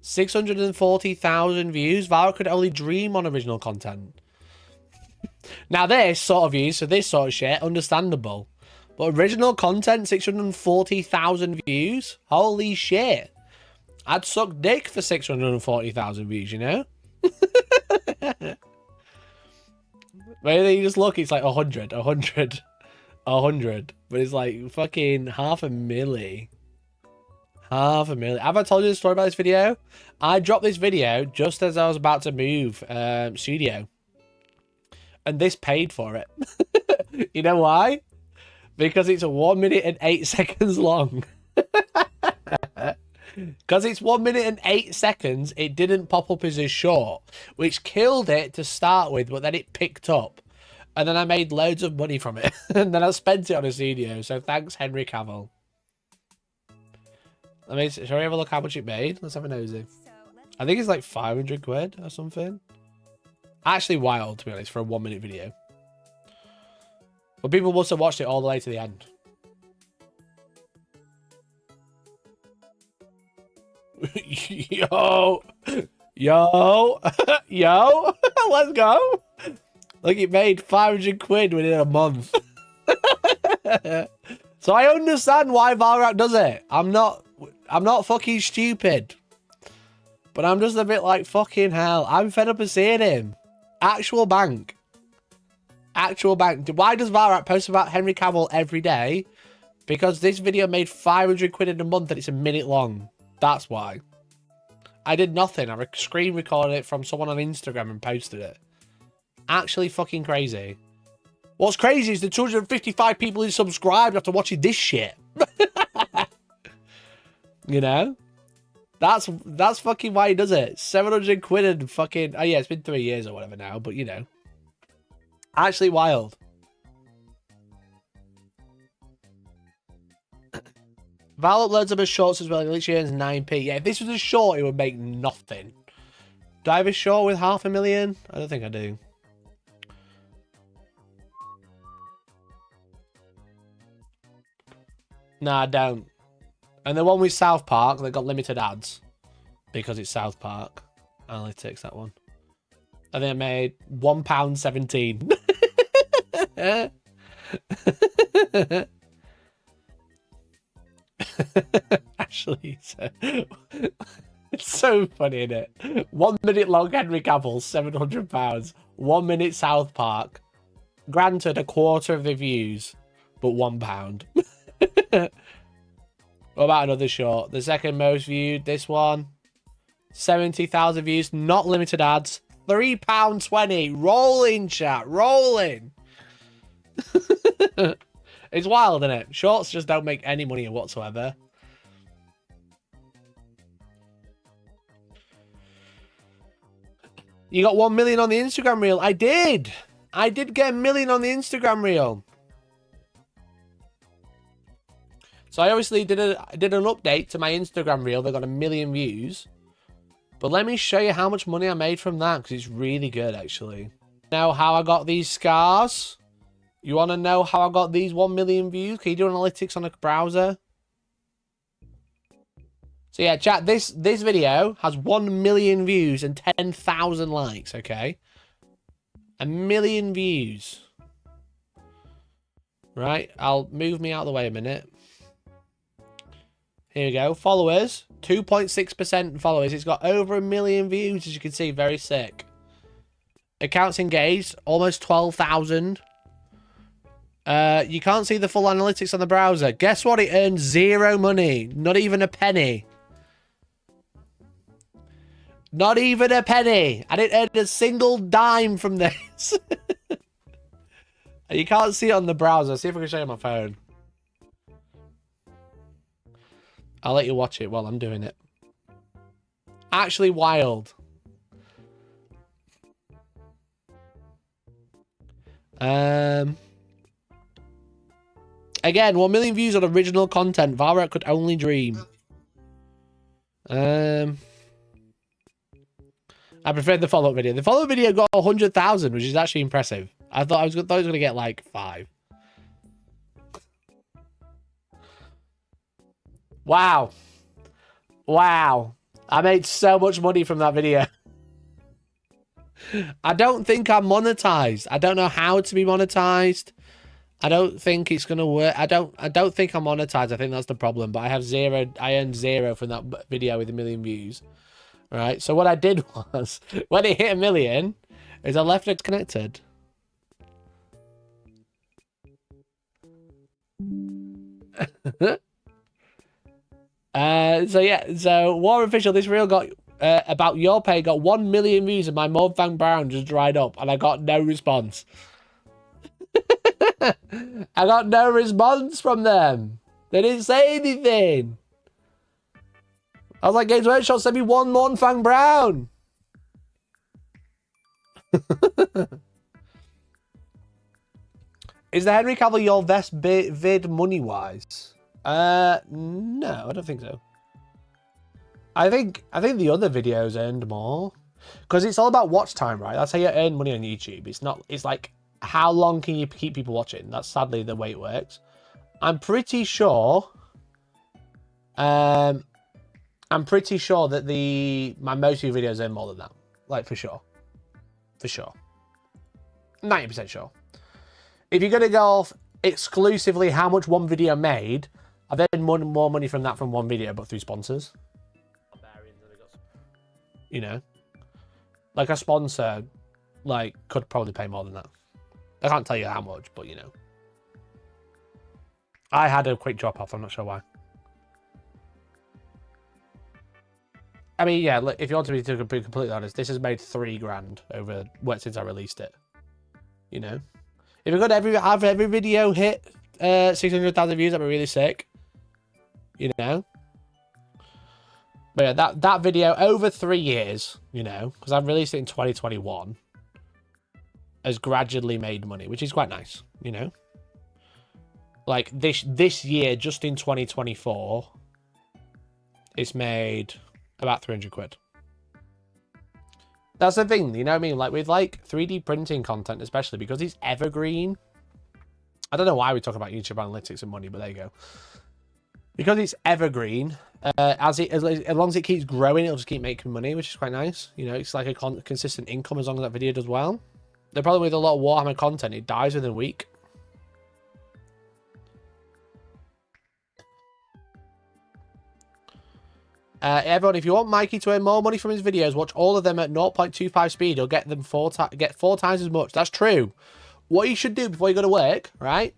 640,000 views. Valrak could only dream on original content. Now this sort of views, so this sort of shit, understandable. But original content, 640,000 views? Holy shit. I'd suck dick for 640,000 views, you know? Maybe you just look, it's like 100, 100, 100. But it's like fucking half a milli. Half a million. Have I told you the story about this video? I dropped this video just as I was about to move studio. And this paid for it. You know why? Because it's 1 minute and 8 seconds long. Because it's 1 minute and 8 seconds, it didn't pop up as a short, which killed it to start with, but then it picked up. And then I made loads of money from it. And then I spent it on a studio. So thanks, Henry Cavill. I mean, shall we have a look how much it made? Let's have a nosy. I think it's like 500 quid or something. Actually wild, to be honest, for a 1 minute video. But people must have watched it all the way to the end. Yo! Yo! Yo! Let's go! Look, it made 500 quid within a month. So I understand why Valorant does it. I'm not fucking stupid. But I'm just a bit like, fucking hell. I'm fed up of seeing him. Actual bank. Actual bank. Why does Valorant post about Henry Cavill every day? Because this video made 500 quid in a month and it's a minute long. That's why. I did nothing. I screen recorded it from someone on Instagram and posted it. Actually fucking crazy. What's crazy is the 255 people who subscribed after watching this shit. You know? That's fucking why he does it. 700 quid and fucking... Oh yeah, it's been 3 years or whatever now, but you know. Actually wild. Val uploads them as shorts as well. He literally earns 9p. Yeah, if this was a short, it would make nothing. Do I have a short with 500,000? I don't think I do. Nah, I don't. And the one with South Park, they got limited ads. Because it's South Park. Analytics, that one. I think I made £1.17. Actually, it's so funny, isn't it? 1 minute long Henry Cavill, £700. 1 minute South Park. Granted, a quarter of the views, but £1. What about another short? The second most viewed, this one. 70,000 views, not limited ads. £3.20. Rolling, chat. Rolling. It's wild, isn't it? Shorts just don't make any money whatsoever. You got 1 million on the Instagram reel. I did. I did get 1 million on the Instagram reel. So I obviously did an update to my Instagram reel. They got 1 million views. But let me show you how much money I made from that, because it's really good, actually. Now, how I got these scars? You want to know how I got these 1 million views? Can you do analytics on a browser? So yeah, chat, this video has 1 million views and 10,000 likes, okay? 1 million views. Right, I'll move me out of the way a minute. Here we go. Followers, 2.6% followers. It's got over 1 million views, as you can see. Very sick. Accounts engaged, almost 12,000. You can't see the full analytics on the browser. Guess what? It earned 0 money. Not even a penny. Not even a penny. I didn't earn a single dime from this. You can't see it on the browser. See if I can show you on my phone. I'll let you watch it while I'm doing it. Actually wild. Again, 1 million views on original content. Valorant could only dream. I preferred the follow-up video. The follow-up video got 100,000, which is actually impressive. I thought I was going to get like 5. Wow. Wow. I made so much money from that video. I don't think I'm monetized. I don't know how to be monetized. I don't think it's gonna work. I don't think I'm monetized. I think that's the problem. But I have 0. I earned 0 from that video with 1 million views. Right. So what I did was, when it hit 1 million, is I left it connected. So yeah, so War Official, this reel got about your pay got 1 million views and my Mordfang Brown just dried up and I got no response. I got no response from them. They didn't say anything. I was like, Games Workshop, send me one Mordfang Brown. Is the Henry Cavill your best vid money-wise? No, I don't think so. I think the other videos earned more. Because it's all about watch time, right? That's how you earn money on YouTube. It's like, how long can you keep people watching? That's sadly the way it works. I'm pretty sure that my most view videos earn more than that. Like, for sure. For sure. 90% sure. If you're going to go off exclusively how much one video made, I've earned more money from that from one video, but through sponsors. You know? Like, a sponsor, like, could probably pay more than that. I can't tell you how much, but, you know. I had a quick drop-off, I'm not sure why. I mean, yeah, look, if you want to be completely honest, this has made $3 grand over since I released it. You know? If we could have every video hit 600,000 views, that'd be really sick. You know? But yeah, that video over 3 years, you know, because I've released it in 2021, has gradually made money, which is quite nice, you know? Like, this year, just in 2024, it's made about 300 quid. That's the thing, you know what I mean? Like, with, like, 3D printing content, especially, because it's evergreen. I don't know why we talk about YouTube analytics and money, but there you go. Because it's evergreen, as long as it keeps growing, it'll just keep making money, which is quite nice. You know, it's like a consistent income as long as that video does well. The problem with a lot of Warhammer content, it dies within a week. Everyone, if you want Mikey to earn more money from his videos, watch all of them at 0.25 speed. He'll get them four times as much. That's true. What you should do before you go to work, right?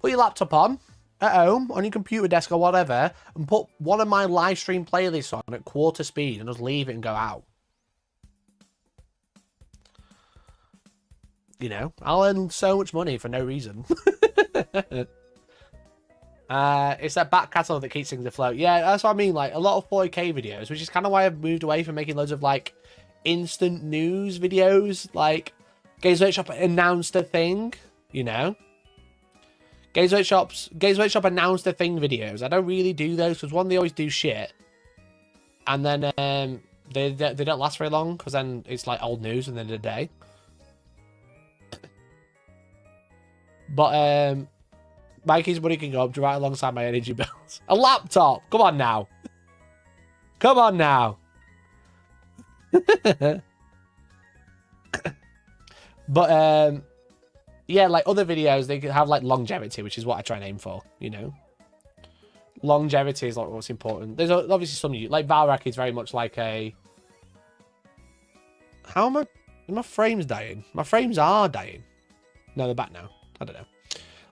Put your laptop on at home, on your computer desk or whatever, and put one of my live stream playlists on at quarter speed and just leave it and go out. You know, I'll earn so much money for no reason. It's that back catalogue that keeps things afloat. Yeah, that's what I mean. Like, a lot of 4K videos, which is kind of why I've moved away from making loads of, like, instant news videos. Like, Games Workshop announced a thing, you know? Games Workshop announced a thing videos. I don't really do those, because one, they always do shit. And then they don't last very long, because then it's, like, old news at the end of the day. But, Mikey's money can go up right alongside my energy bills. A laptop! Come on now. Come on now. But, yeah, like other videos, they can have like longevity, which is what I try and aim for, you know? Longevity is like what's important. There's obviously some, like Valrak is very much like a... How am I... Are my frames dying? My frames are dying. No, they're back now. I don't know.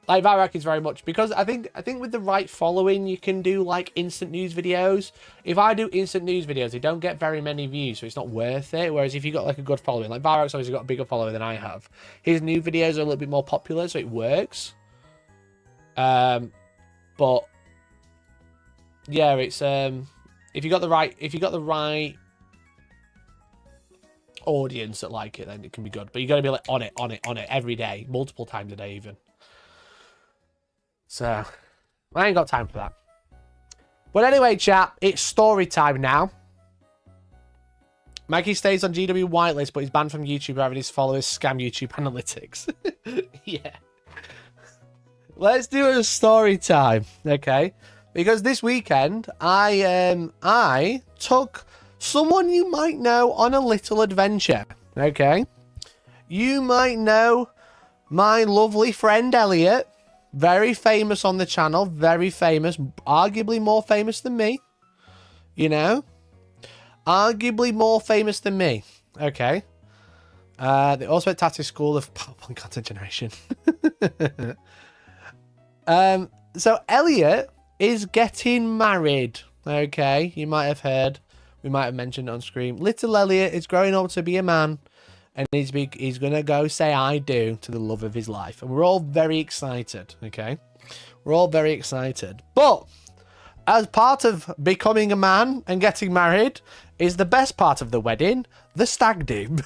Like, Valrak is very much, because I think with the right following, you can do, like, instant news videos. If I do instant news videos, they don't get very many views, so it's not worth it. Whereas if you got, like, a good following, like, Valrak's obviously got a bigger following than I have. His new videos are a little bit more popular, so it works. But, yeah, it's, if you got the right audience that like it, then it can be good. But you got to be, like, on it, every day, multiple times a day, even. So, I ain't got time for that. But anyway, chat, it's story time now. Mikey stays on GW whitelist, but he's banned from YouTube having his followers scam YouTube analytics. Yeah. Let's do a story time, okay? Because this weekend, I took someone you might know on a little adventure, okay? You might know my lovely friend Elliot. Very famous on the channel, very famous, arguably more famous than me, you know? Arguably more famous than me, okay? They also went to School of PowerPoint Content Generation. So Elliot is getting married. Okay, you might have heard. We might have mentioned it on screen. Little Elliot is growing up to be a man. And he's going to go say I do to the love of his life. And we're all very excited, okay? We're all very excited. But as part of becoming a man and getting married is the best part of the wedding, the stag do.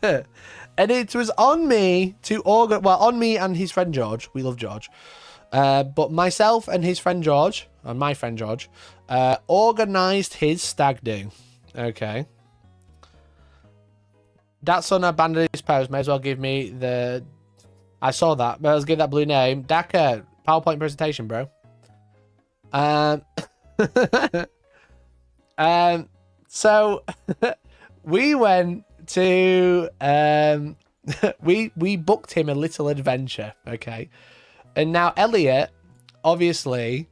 And it was on me to organize, well, on me and his friend George. We love George. But myself and his friend George, and my friend George, organized his stag do, okay? That son abandoned his post. May as well give me the... I saw that. May as well give that blue name. Daka, PowerPoint presentation, bro. So we went to... we booked him a little adventure, okay? And now Elliot, obviously,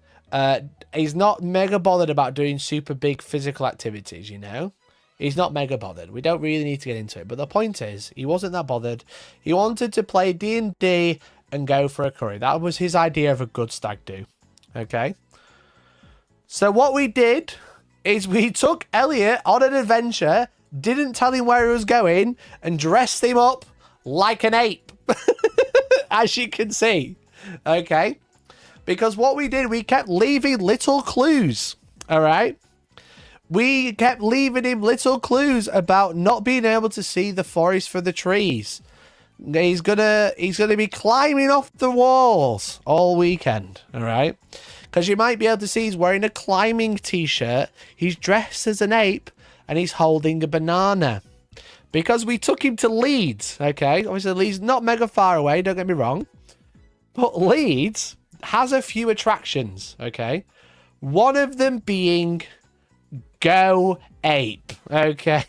he's not mega bothered about doing super big physical activities, you know? He's not mega bothered. We don't really need to get into it. But the point is, he wasn't that bothered. He wanted to play D&D and go for a curry. That was his idea of a good stag do. Okay? So what we did is we took Elliot on an adventure, didn't tell him where he was going, and dressed him up like an ape. As you can see. Okay? Because what we did, we kept leaving little clues. All right? We kept leaving him little clues about not being able to see the forest for the trees. He's gonna be climbing off the walls all weekend, all right? Because you might be able to see he's wearing a climbing t-shirt, he's dressed as an ape, and he's holding a banana. Because we took him to Leeds, okay? Obviously, Leeds not mega far away, don't get me wrong. But Leeds has a few attractions, okay? One of them being... Go ape, okay?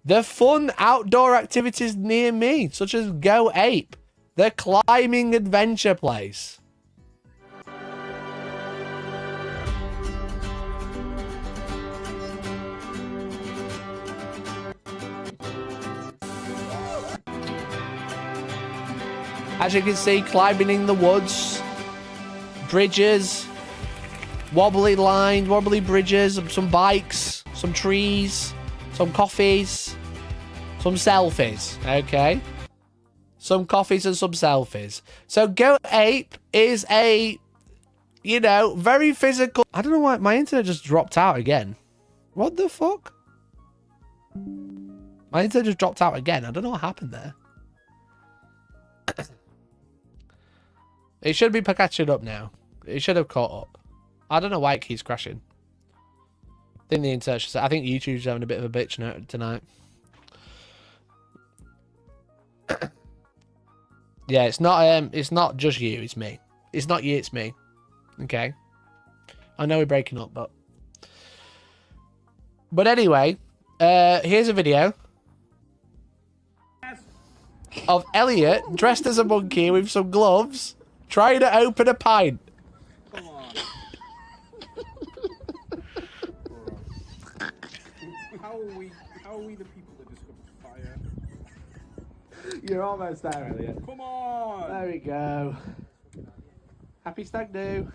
The fun outdoor activities near me, such as Go Ape, the climbing adventure place. As you can see, climbing in the woods, bridges, wobbly lines, wobbly bridges, some bikes, some trees, some coffees, some selfies, okay? Some coffees and some selfies. So Go Ape is a, you know, very physical... I don't know why my internet just dropped out again. What the fuck? My internet just dropped out again. I don't know what happened there. It should be catching up now. It should have caught up. I don't know why it keeps crashing. I think the internet. I think YouTube's having a bit of a bitch tonight. Yeah, it's not just you, it's me. It's not you, it's me. Okay. I know we're breaking up, but anyway, here's a video of Elliot dressed as a monkey with some gloves trying to open a pint. Come on. How are we the people that discovered fire? You're almost there, Elliot. Come on! There we go. Happy stag do.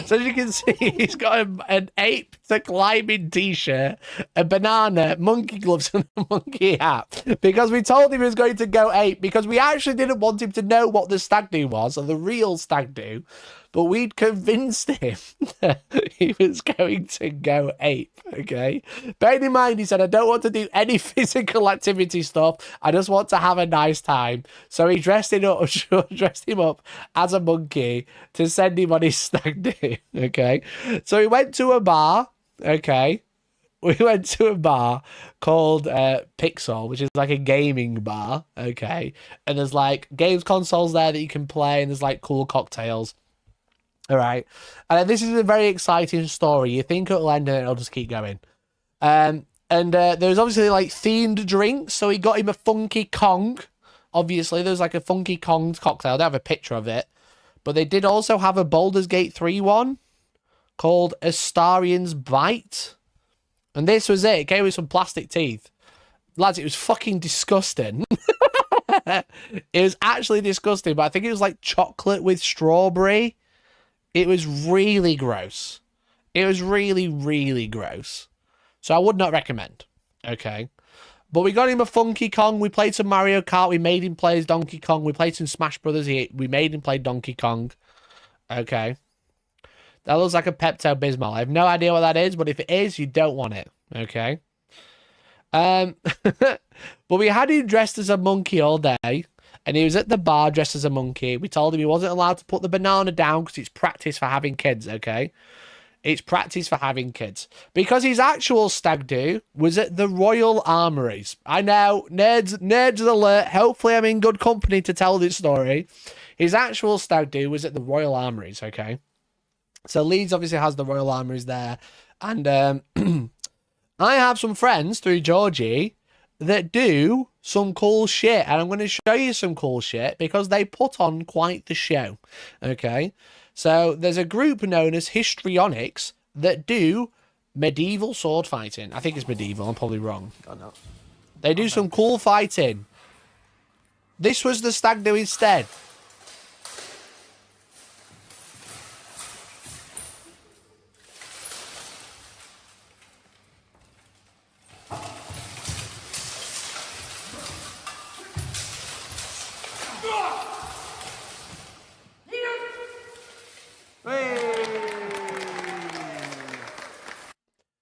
So as you can see, he's got an ape to climbing t-shirt, a banana, monkey gloves, and a monkey hat. Because we told him he was going to go ape, because we actually didn't want him to know what the stag do was, or the real stag do. But we'd convinced him that he was going to go ape, okay? Bearing in mind, he said, I don't want to do any physical activity stuff. I just want to have a nice time. So he dressed him up as a monkey to send him on his stag do, okay? So we went to a bar, okay? We went to a bar called Pixel, which is like a gaming bar, okay? And there's like games consoles there that you can play, and there's like cool cocktails. All right. And this is a very exciting story. You think it'll end and it'll just keep going. And there's obviously like themed drinks. So he got him a Funky Kong. Obviously, there's like a Funky Kong cocktail. I don't have a picture of it. But they did also have a Baldur's Gate 3 one called Astarian's Bite. And this was it. It came with some plastic teeth. Lads, it was fucking disgusting. It was actually disgusting, but I think it was like chocolate with strawberry. It was really gross. It was really, really gross. So I would not recommend. Okay. But we got him a Funky Kong. We played some Mario Kart. We made him play as Donkey Kong. We played some Smash Brothers. We made him play Donkey Kong. Okay. That looks like a Pepto-Bismol. I have no idea what that is, but if it is, you don't want it. Okay. But we had him dressed as a monkey all day. And he was at the bar dressed as a monkey. We told him he wasn't allowed to put the banana down because it's practice for having kids, okay? It's practice for having kids. Because his actual stag do was at the Royal Armouries. I know, nerds alert. Hopefully I'm in good company to tell this story. His actual stag do was at the Royal Armouries, okay? So Leeds obviously has the Royal Armouries there. And I have some friends through Georgie that do some cool shit, and I'm going to show you some cool shit because they put on quite the show. Okay, so there's a group known as Histrionics that do medieval sword fighting. I think it's medieval. I'm probably wrong. Oh, no. They do some cool fighting. This was the stag do instead.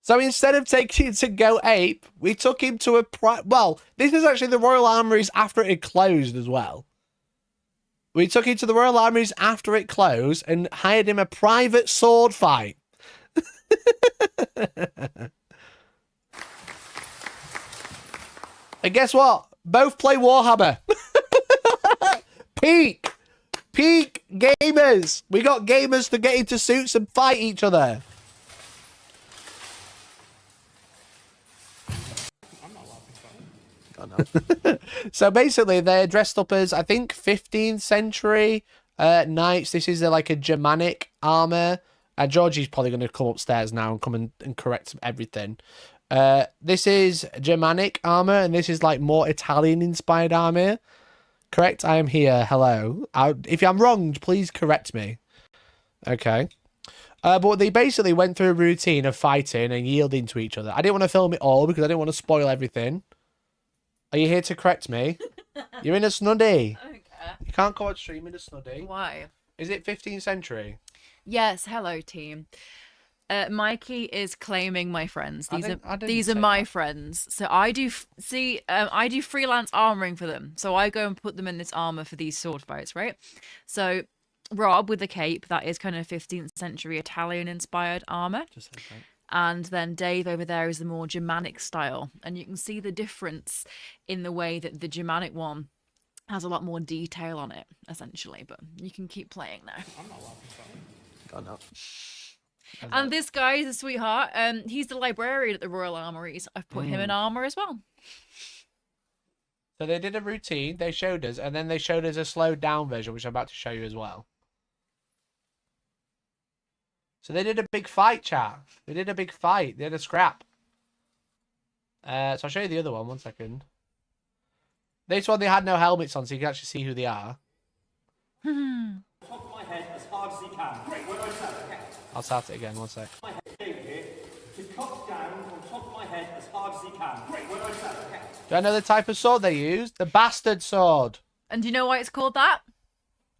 So instead of taking him to go ape, we took him to well, this is actually the Royal Armouries after it had closed as well. We took him to the Royal Armouries after it closed and hired him a private sword fight. And guess what? Both play Warhammer. Peak gamers. We got gamers to get into suits and fight each other. So basically, they're dressed up as, I think, 15th century knights. This is like a Germanic armor. Georgie's probably going to come upstairs now and come and correct everything. This is Germanic armor, and this is like more Italian-inspired armor. Correct? I am here. Hello. If I'm wrong, please correct me. Okay. But they basically went through a routine of fighting and yielding to each other. I didn't want to film it all because I didn't want to spoil everything. Are you here to correct me? You're in a snuddy. I don't care. You can't go on stream in a snuddy. Why? Is it 15th century? Yes, hello team. Mikey is claiming my friends. These are say my that. friends. So I do I do freelance armoring for them. So I go and put them in this armor for these sword fights, right? So Rob with the cape, that is kind of 15th century Italian inspired armor. Just okay. And then Dave over there is the more Germanic style. And you can see the difference in the way that the Germanic one has a lot more detail on it, essentially. But you can keep playing now. I'm not laughing. God, no. And this guy is a sweetheart. He's the librarian at the Royal Armouries. I've put him in armour as well. So they did a routine, they showed us, and then they showed us a slowed down version, which I'm about to show you as well. So they did a big fight, chat. They did a big fight. They had a scrap. So I'll show you the other one second. This one, they had no helmets on, so you can actually see who they are. Top of my head as hard as you can. Great, where do I start? Okay. I'll start it again, one sec. My head here to cut down on top of my head as hard as you can. Great, where do I start? Okay. Do I know the type of sword they used? The bastard sword. And do you know why it's called that?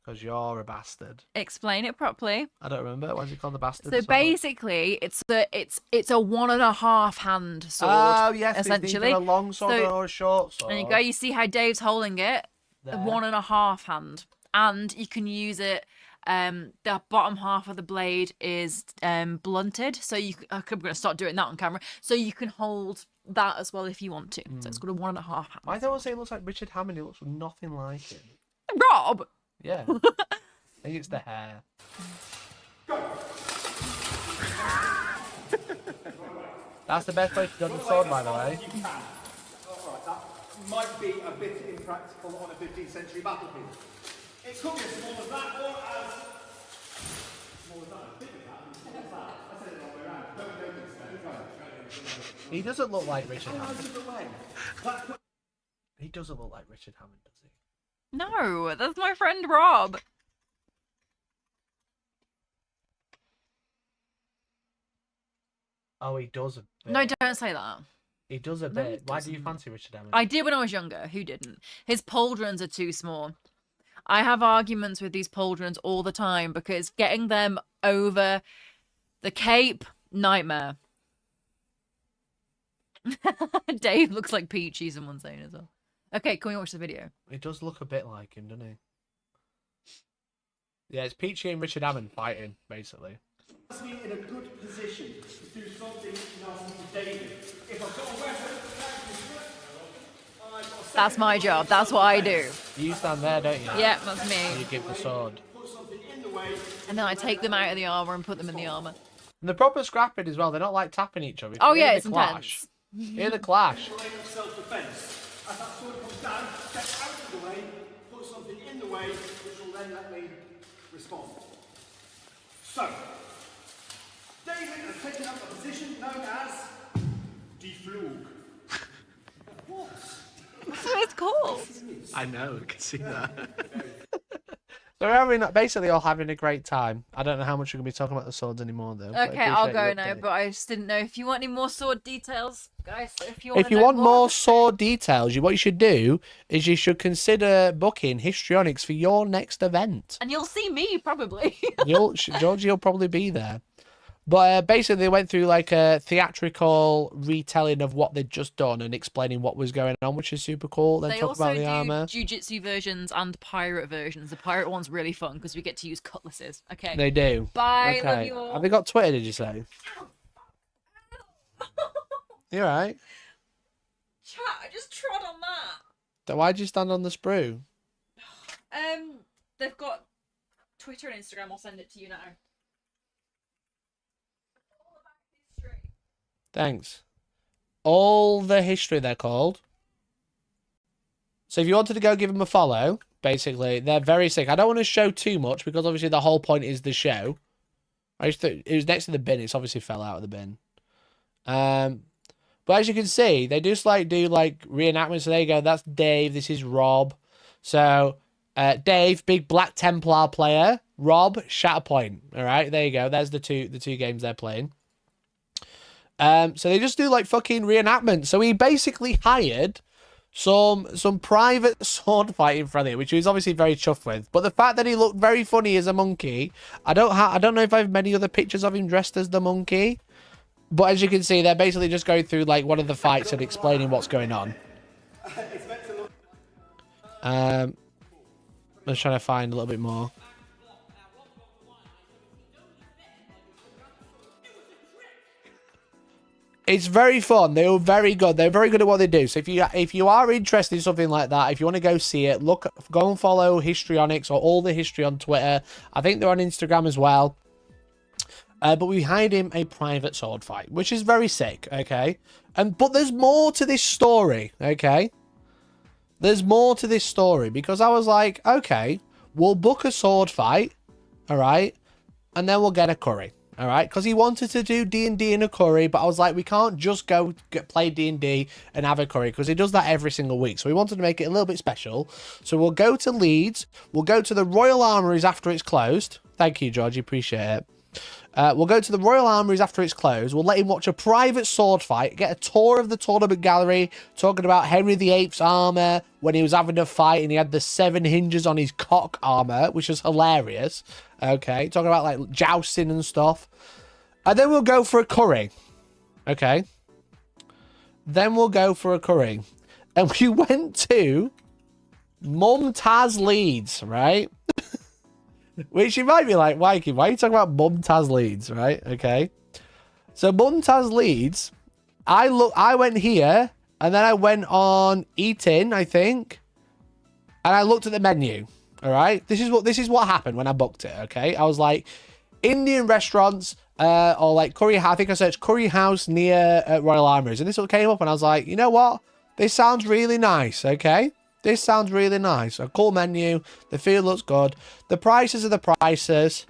Because you're a bastard. Explain it properly. I don't remember. Why is it called the bastard So sword? basically, it's a 1.5 hand sword. Oh, yes. essentially. It's either a long sword So- or a short sword. And you go, you see how Dave's holding it? There. A 1.5 hand. And you can use it. The bottom half of the blade is blunted, so I'm going to start doing that on camera. So you can hold that as well if you want to. So it's got a 1.5 hand. Why do I say it looks like Richard Hammond? It looks nothing like him. Rob. Yeah. I think it's the hair. That's the best way to done the sword, by the way. You can. Alright, that might be a bit impractical on a 15th century battlefield. It could be as small as that or as small as that, as big as that, and small as that. I said it the wrong way around. Don't do this. He doesn't look like Richard Hammond. Out of the way. That's He doesn't look like Richard Hammond, does he? No, that's my friend Rob. Oh, he does a bit. No, don't say that. He does a No, he bit. Why do you doesn't. fancy Richard Hammond? I did when I was younger. Who didn't? His pauldrons are too small. I have arguments with these pauldrons all the time because getting them over the Cape, nightmare. Dave looks like Peachy, someone's saying as well. Okay, can we watch the video? He does look a bit like him, doesn't he? Yeah, it's Peachy and Richard Hammond fighting, basically. Puts me in a good position to do something nasty to David. If I've got a weapon, I've got a That's my job. That's what I do. You stand there, don't you? Yeah, that's You me. give the sword. put something in the way. And then I take them out of the armor and put them in the armor. And they're proper scrapping as well. They're not like tapping each other. If Oh you hear yeah, the it's clash, intense. Hear the clash. Lane of self-defense. As that sword comes down, step out of the way, put something in the way, which will then let me respond. So, David has taken up a position known as deflug. What? That's what it's called. I know, I can see that. So we're having, basically all having a great time. I don't know how much we're going to be talking about the swords anymore, though. but I Okay, I'll appreciate go your now, update. but I just didn't know if you want any more sword details, guys. If you If you know want more sword details, what you should do is you should consider booking histrionics for your next event. and you'll see me probably. Georgie will probably be there. But basically, they went through like a theatrical retelling of what they'd just done and explaining what was going on, which is super cool. Then They talk also about do the armor. jujitsu versions and pirate versions. The pirate one's really fun because we get to use cutlasses. Okay. They do. Bye. Love Okay. you all. Have they got Twitter? Did you say? You're right. Chat, I just trod on that. Then why'd you stand on the sprue? They've got Twitter and Instagram. I'll send it to you now. Thanks. All the history, they're called. So if you wanted to go give them a follow, basically, they're very sick. I don't want to show too much because obviously the whole point is the show. It was next to the bin. It's obviously fell out of the bin. But as you can see, they just do reenactments. So there you go. That's Dave. This is Rob. So Dave, big Black Templar player. Rob, Shatterpoint. All right, there you go. There's the two games they're playing. So they just do fucking reenactments. So he basically hired some private sword fighting friendly, which he was obviously very chuffed with. But the fact that he looked very funny as a monkey, I don't know if I have many other pictures of him dressed as the monkey. But as you can see, they're basically just going through one of the fights and explaining what's going on. I'm just trying to find a little bit more. It's very fun. They were very good. They're very good at what they do. So if you are interested in something like that, if you want to go see it, go and follow Histrionics or All the History on Twitter. I think they're on Instagram as well. But we hired him a private sword fight, which is very sick. Okay, but there's more to this story. Okay, there's more to this story because I was like, okay, we'll book a sword fight, all right, and then we'll get a curry. All right, because he wanted to do D&D in a curry, but I was like, we can't just go play D&D and have a curry because he does that every single week. So we wanted to make it a little bit special. So we'll go to Leeds. We'll go to the Royal Armouries after it's closed. Thank you, George. Appreciate it. We'll go to the Royal Armouries after it's closed. We'll let him watch a private sword fight, get a tour of the tournament gallery, talking about Henry VIII's armour when he was having a fight and he had the 7 hinges on his cock armour, which was hilarious. Okay, talking about jousting and stuff. And then we'll go for a curry. Okay. Then we'll go for a curry. And we went to Mumtaz Leeds, right? Which you might be like, Mikey, why are you talking about Mumtaz Leeds, right? Okay. So Mumtaz Leeds, I went here, and then I went on Eating, I think, and I looked at the menu. All right. This is what happened when I booked it. Okay. I was like, Indian restaurants, or curry. I think I searched curry house near Royal Armouries, and this what came up, and I was like, you know what? This sounds really nice. Okay. This sounds really nice. A cool menu. The food looks good. The prices are the prices.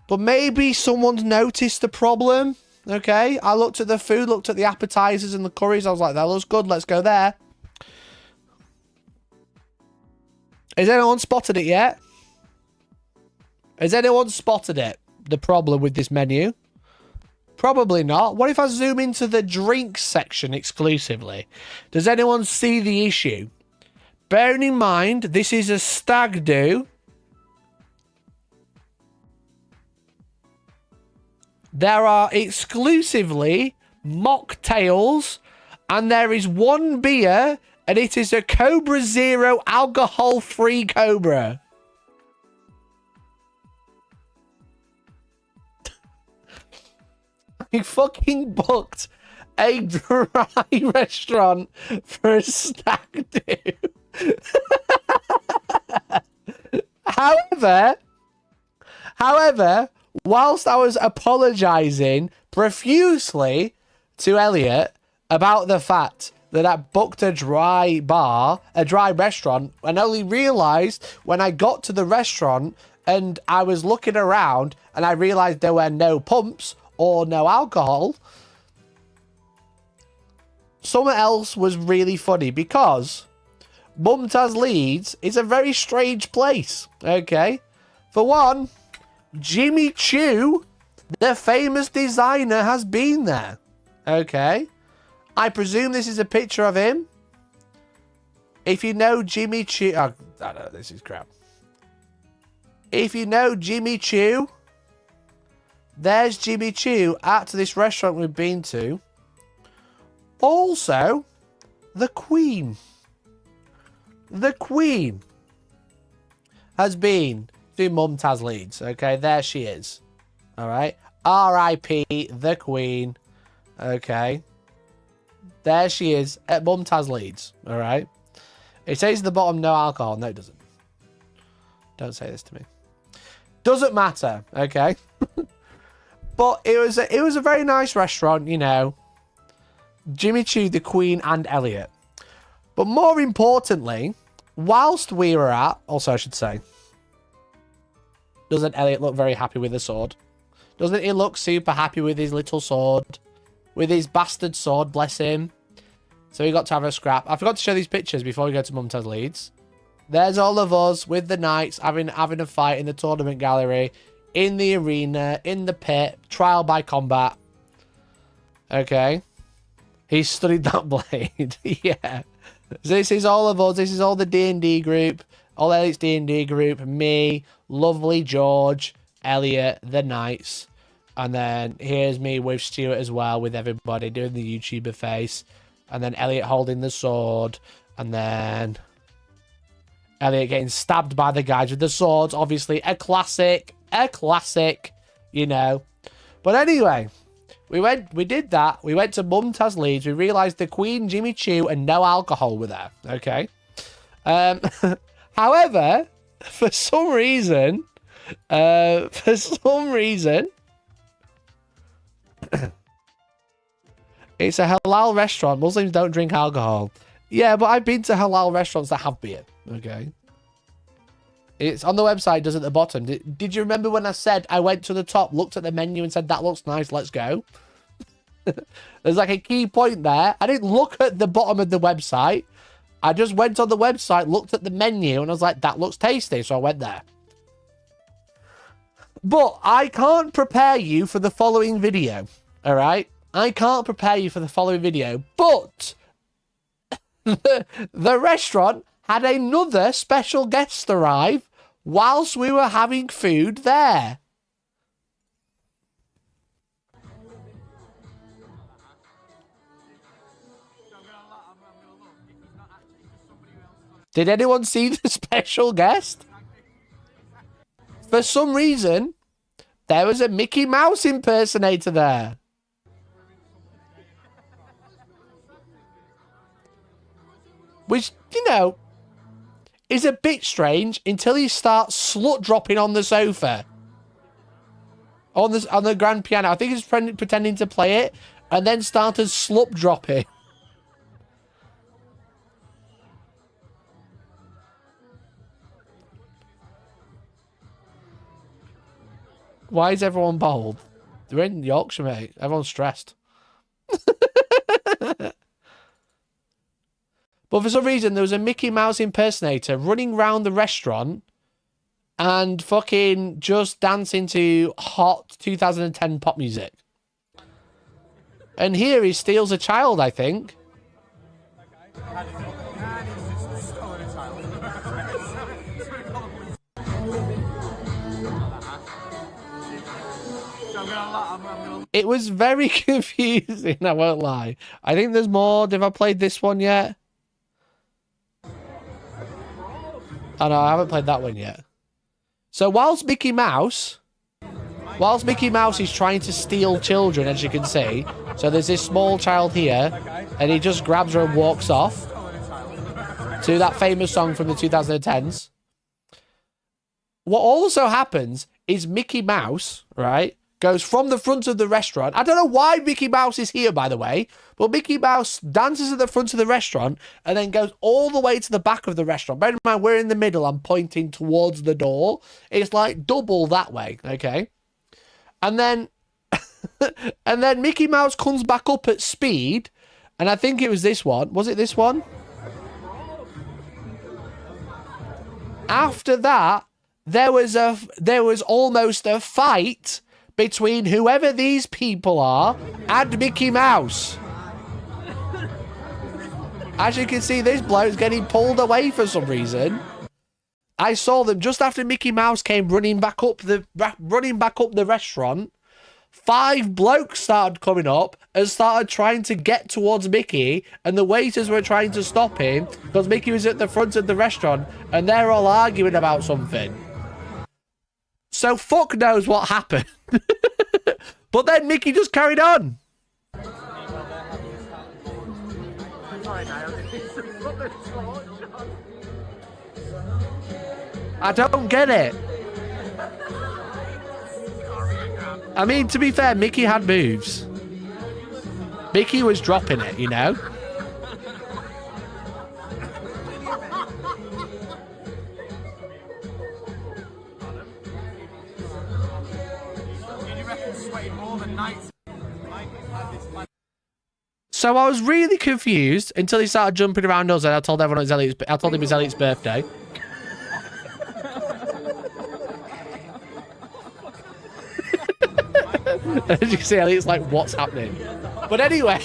But maybe someone's noticed the problem. Okay. I looked at the food, looked at the appetizers and the curries. I was like, that looks good. Let's go there. Has anyone spotted it yet? Has anyone spotted it? The problem with this menu? Probably not. What if I zoom into the drinks section exclusively? Does anyone see the issue? Bearing in mind, this is a stag do. There are exclusively mocktails, and there is one beer, and it is a Cobra Zero alcohol-free Cobra. I fucking booked a dry restaurant for a stag do. However, whilst I was apologising profusely to Elliot about the fact that I booked a dry restaurant, and only realised when I got to the restaurant and I was looking around and I realised there were no pumps or no alcohol, something else was really funny, because Mumtaz Leeds is a very strange place, okay? For one, Jimmy Choo, the famous designer, has been there, okay? I presume this is a picture of him. If you know Jimmy Choo... Oh, I know, this is crap. If you know Jimmy Choo, there's Jimmy Choo at this restaurant we've been to. Also, the Queen. The Queen has been to Mumtaz Leeds. Okay, there she is. All right. R.I.P. the Queen. Okay. There she is at Mumtaz Leeds. All right. It says at the bottom, no alcohol. No, it doesn't. Don't say this to me. Doesn't matter. Okay. But it was a very nice restaurant, you know. Jimmy Choo, the Queen, and Elliot. But more importantly, whilst we were at... Also, I should say, doesn't Elliot look very happy with the sword? Doesn't he look super happy with his little sword? With his bastard sword, bless him. So he got to have a scrap. I forgot to show these pictures before we go to Mumtaz Leeds. There's all of us with the knights having a fight in the tournament gallery, in the arena, in the pit, trial by combat. Okay. He studied that blade. Yeah. So this is all of us. This is all the D&D group. All Elliot's D&D group. Me, lovely George, Elliot, the knights. And then here's me with Stuart as well, with everybody doing the YouTuber face. And then Elliot holding the sword. And then Elliot getting stabbed by the guys with the swords. Obviously, a classic, you know. But anyway, we did that. We went to Mumtaz Leeds. We realised the Queen, Jimmy Choo, and no alcohol were there. Okay. However, for some reason, it's a halal restaurant. Muslims don't drink alcohol. Yeah, but I've been to halal restaurants that have beer. Okay. It's on the website, does at the bottom. Did you remember when I said I went to the top, looked at the menu and said, that looks nice, let's go? There's like a key point there. I didn't look at the bottom of the website. I just went on the website, looked at the menu, and I was like, that looks tasty, so I went there. But I can't prepare you for the following video, all right? I can't prepare you for the following video, but the restaurant had another special guest arrive whilst we were having food there. Did anyone see the special guest? For some reason, there was a Mickey Mouse impersonator there. Which, you know, is a bit strange until he starts slut dropping on the sofa. On the grand piano. I think he's pretending to play it and then started slut dropping. Why is everyone bold? They're in Yorkshire, mate. Everyone's stressed. But for some reason, there was a Mickey Mouse impersonator running around the restaurant and fucking just dancing to hot 2010 pop music. And here he steals a child, I think. It was very confusing, I won't lie. I think there's more. Have I played this one yet? Oh no, I haven't played that one yet. So whilst Mickey Mouse is trying to steal children, as you can see, so there's this small child here, and he just grabs her and walks off to that famous song from the 2010s. What also happens is Mickey Mouse, right, goes from the front of the restaurant. I don't know why Mickey Mouse is here, by the way, but Mickey Mouse dances at the front of the restaurant and then goes all the way to the back of the restaurant. Bear in mind, we're in the middle. I'm pointing towards the door. It's like double that way, okay? And then, and then Mickey Mouse comes back up at speed, and I think it was this one. Was it this one? After that, there was almost a fight between whoever these people are and Mickey Mouse. As you can see, this bloke's getting pulled away for some reason. I saw them just after Mickey Mouse came running back up the restaurant. 5 blokes started coming up and started trying to get towards Mickey, and the waiters were trying to stop him because Mickey was at the front of the restaurant, and they're all arguing about something. So fuck knows what happened. But then Mickey just carried on. I don't get it. I mean, to be fair, Mickey had moves. Mickey was dropping it, you know? So I was really confused until he started jumping around us, and I told everyone it was Elliot's birthday. As you can see, Elliot's like, what's happening? But anyway,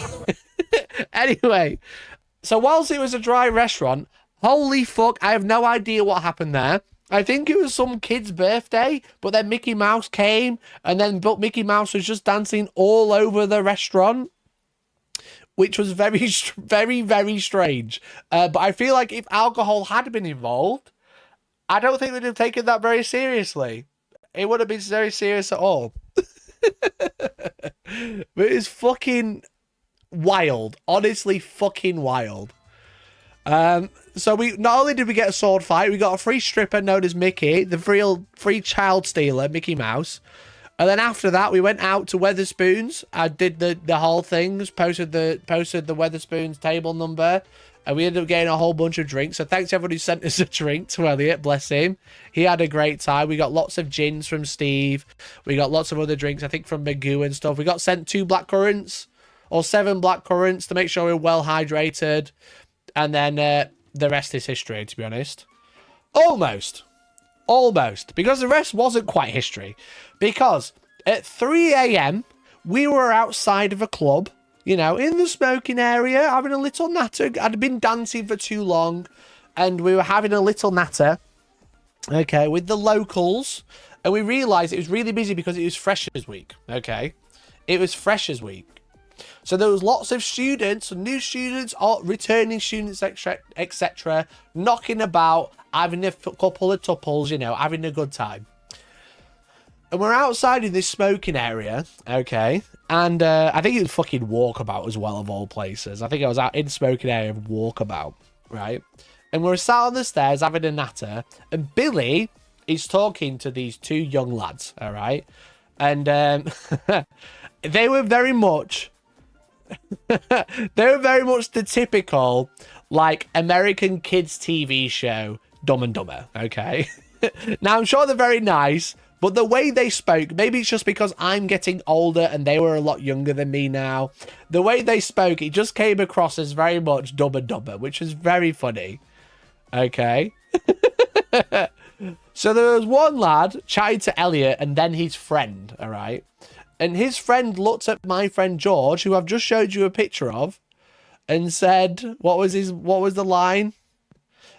so whilst it was a dry restaurant, holy fuck, I have no idea what happened there. I think it was some kid's birthday, but then Mickey Mouse came, and then Mickey Mouse was just dancing all over the restaurant, which was very, very, very strange. But I feel like if alcohol had been involved, I don't think they'd have taken that very seriously. It wouldn't have been very serious at all. But it was fucking wild. Honestly, fucking wild. So we not only did we get a sword fight, we got a free stripper known as Mickey, the free child stealer, Mickey Mouse. And then after that, we went out to Weatherspoons. I did the whole things, posted the Weatherspoons table number, and we ended up getting a whole bunch of drinks. So thanks to everyone who sent us a drink, to Elliot, bless him. He had a great time. We got lots of gins from Steve. We got lots of other drinks, I think from Magoo and stuff. We got sent 2 blackcurrants, or 7 blackcurrants to make sure we're well hydrated. And then the rest is history, to be honest. Almost. Because the rest wasn't quite history. Because at 3 a.m, we were outside of a club, you know, in the smoking area, having a little natter. I'd been dancing for too long, and we were having a little natter, okay, with the locals. And we realised it was really busy because it was Freshers Week, okay? It was Freshers Week. So there was lots of students, new students, returning students, etc., knocking about, having a couple of tupples, you know, having a good time. And we're outside in this smoking area, okay? And I think it was fucking Walkabout as well, of all places. I think I was out in smoking area of Walkabout, right? And we're sat on the stairs having a natter, and Billy is talking to these 2 young lads, all right? And they were very much... they were very much the typical, like, American kids TV show, Dumb and Dumber, okay? Now, I'm sure they're very nice, But the way they spoke, maybe it's just because I'm getting older and they were a lot younger than me now. The way they spoke, it just came across as very much Dubba Dubba, which is very funny. Okay. So there was one lad chatting to Elliot and then his friend, all right? And his friend looked at my friend George, who I've just showed you a picture of, and said, what was the line?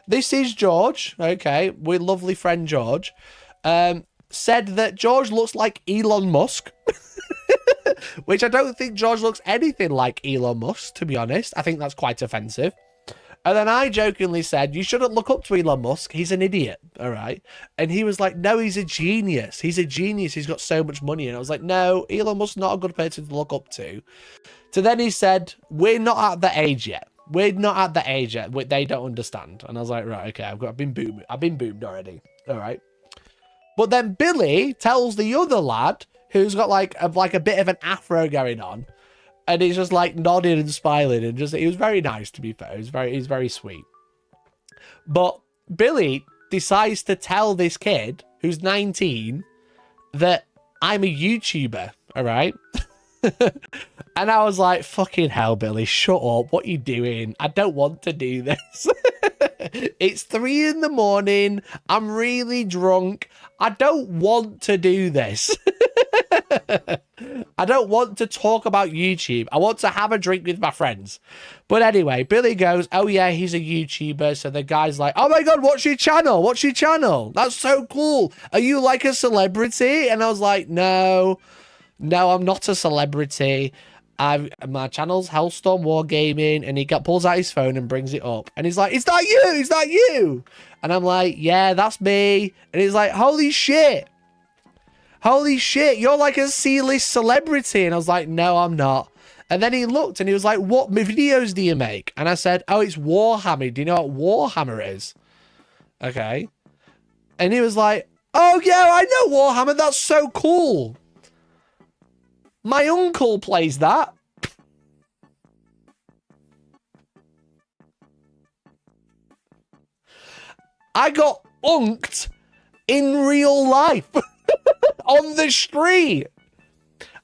This is George, okay, with lovely friend George, said that George looks like Elon Musk, which I don't think George looks anything like Elon Musk, to be honest. I think that's quite offensive. And then I jokingly said, you shouldn't look up to Elon Musk. He's an idiot, all right? And he was like, no, he's a genius. He's a genius. He's got so much money. And I was like, no, Elon Musk's not a good person to look up to. So then he said, we're not at the age yet. We're not at the age yet. They don't understand. And I was like, right, okay, I've been boomed already. All right. But then Billy tells the other lad, who's got like a bit of an afro going on, and he's just like nodding and smiling, and just, he was very nice, to be fair. He's very sweet. But Billy decides to tell this kid who's 19 that I'm a YouTuber, all right? And I was like, fucking hell, Billy, shut up. What are you doing? I don't want to do this. It's 3 in the morning. I'm really drunk. I don't want to do this. I don't want to talk about YouTube. I want to have a drink with my friends. But anyway, Billy goes, oh yeah, he's a YouTuber. So the guy's like, oh my God, what's your channel? What's your channel? That's so cool. Are you like a celebrity? And I was like, no, I'm not a celebrity. My channel's Hellstormwargaming, and he pulls out his phone and brings it up, and he's like, "Is that you? Is that you?" And I'm like, "Yeah, that's me." And he's like, "Holy shit, you're like a C-list celebrity." And I was like, "No, I'm not." And then he looked and he was like, "What videos do you make?" And I said, "Oh, it's Warhammer. Do you know what Warhammer is?" Okay. And he was like, "Oh yeah, I know Warhammer. That's so cool. My uncle plays that." I got unked in real life on the street.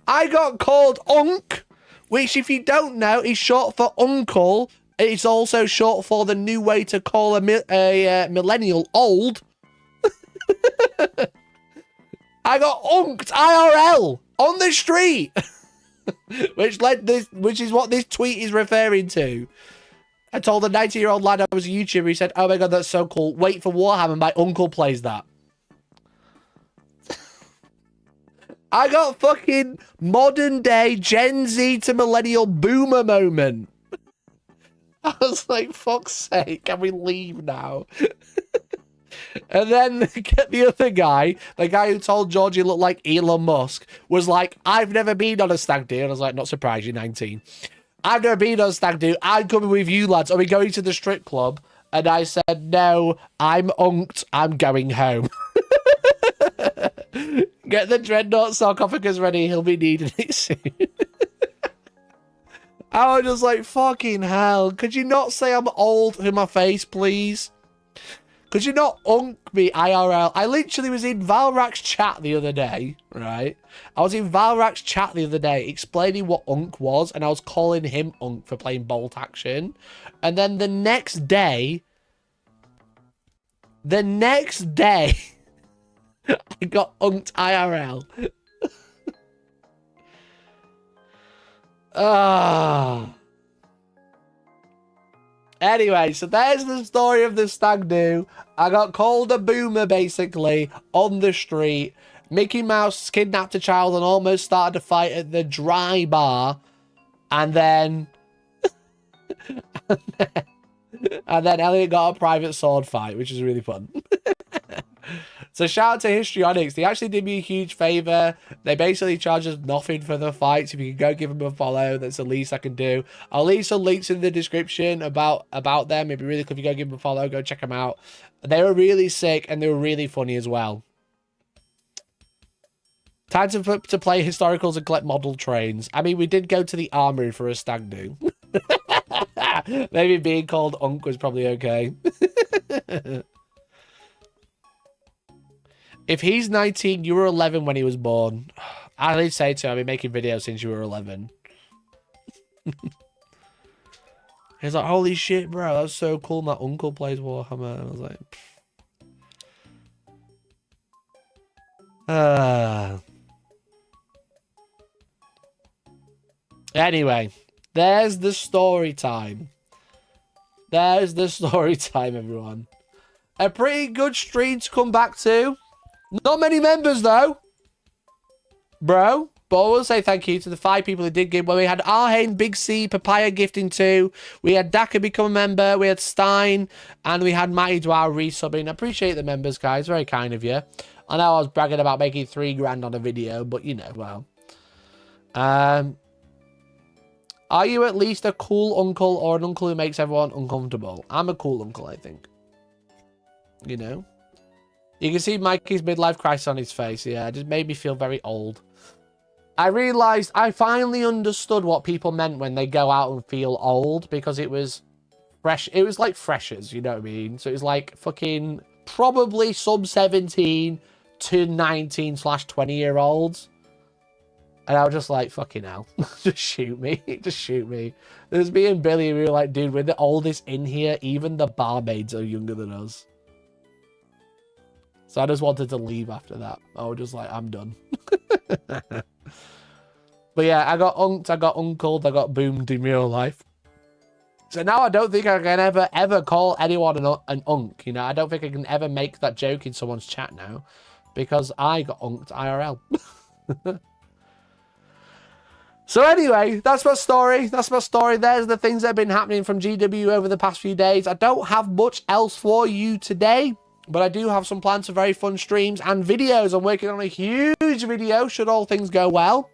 I got called Unk, which, if you don't know, is short for uncle. It's also short for the new way to call a millennial old. I got unked IRL on the street, which is what this tweet is referring to. I told a 90-year-old lad I was a YouTuber. He said, "Oh my God, that's so cool. Wait for Warhammer. My uncle plays that." I got fucking modern day Gen Z to millennial boomer moment. I was like, fuck's sake, can we leave now? And then the other guy, the guy who told George he looked like Elon Musk, was like, "I've never been on a stag do." And I was like, not surprised, you're 19. "I've never been on a stag do. I'm coming with you lads. Are we going to the strip club?" And I said, "No, I'm unked. I'm going home." Get the Dreadnought sarcophagus ready. He'll be needing it soon. I was just like, fucking hell. Could you not say I'm old in my face, please? Could you not unk me IRL? I literally was in Valrak's chat the other day, right? I was in Valrak's chat the other day explaining what unk was, and I was calling him unk for playing bolt action. And then the next day, I got unked IRL. Anyway, so there's the story of the stag do. I got called a boomer, basically, on the street. Mickey Mouse kidnapped a child and almost started a fight at the dry bar. And then... and then Elliot got a private sword fight, which is really fun. So shout out to Histrionics. They actually did me a huge favor. They basically charge us nothing for the fights. If you can go give them a follow, that's the least I can do. I'll leave some links in the description about them. It'd be really cool if you go give them a follow. Go check them out. They were really sick and they were really funny as well. Time to play historicals and collect model trains. I mean, we did go to the Armoury for a stag do. Maybe being called Unk was probably okay. If he's 19, you were 11 when he was born. I did say to him, I've been making videos since you were 11. He's like, holy shit, bro, that's so cool. My uncle plays Warhammer. And I was like, Anyway, there's the story time. There's the story time, everyone. A pretty good stream to come back to. Not many members, though. Bro. But I will say thank you to the 5 people who did give. Well, we had Arhane, Big C, Papaya gifting 2. We had Daka become a member. We had Stein. And we had Mighty Dwar resubbing. I appreciate the members, guys. Very kind of you. I know I was bragging about making 3 grand on a video. But, you know, well. Are you at least a cool uncle or an uncle who makes everyone uncomfortable? I'm a cool uncle, I think. You know? You can see Mikey's midlife crisis on his face. Yeah, it just made me feel very old. I realised, I finally understood what people meant when they go out and feel old, because it was fresh. It was like freshers, you know what I mean? So it was like fucking probably sub 17 to 19/20-year-olds. And I was just like, fucking hell. Just shoot me. Just shoot me. There's me and Billy, we were like, dude, we're the oldest in here. Even the barmaids are younger than us. So I just wanted to leave after that. I was just like, I'm done. But yeah, I got unked, I got uncled, I got boomed in real life. So now I don't think I can ever call anyone an unk. You know, I don't think I can ever make that joke in someone's chat now. Because I got unked IRL. So anyway, that's my story. That's my story. There's the things that have been happening from GW over the past few days. I don't have much else for you today, but I do have some plans for very fun streams and videos. I'm working on a huge video, should all things go well.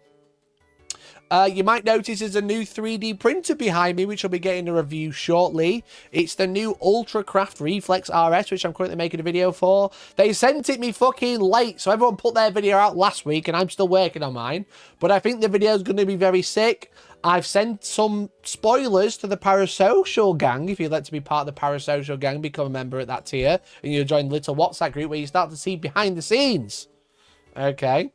You might notice there's a new 3D printer behind me, which I'll be getting a review shortly. It's the new Ultracraft Reflex RS, which I'm currently making a video for. They sent it me fucking late, so everyone put their video out last week, and I'm still working on mine. But I think the video is going to be very sick. I've sent some spoilers to the Parasocial gang. If you'd like to be part of the Parasocial gang, become a member at that tier, and you'll join the little WhatsApp group where you start to see behind the scenes. Okay.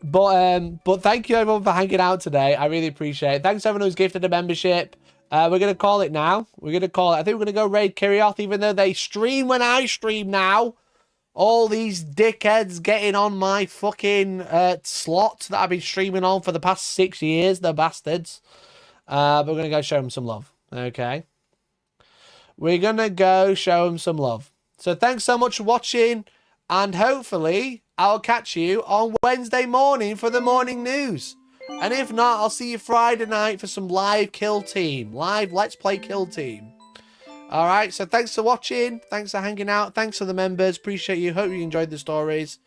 But thank you everyone for hanging out today. I really appreciate it. Thanks everyone who's gifted a membership. We're going to call it now. We're going to call it. I think we're going to go raid Kirioth, even though they stream when I stream now. All these dickheads getting on my fucking slot that I've been streaming on for the past 6 years. The bastards. But we're going to go show them some love. Okay. We're going to go show them some love. So thanks so much for watching. And hopefully I'll catch you on Wednesday morning for the morning news. And if not, I'll see you Friday night for some live Kill Team. Live Let's Play Kill Team. Alright, so thanks for watching. Thanks for hanging out. Thanks for the members. Appreciate you. Hope you enjoyed the stories.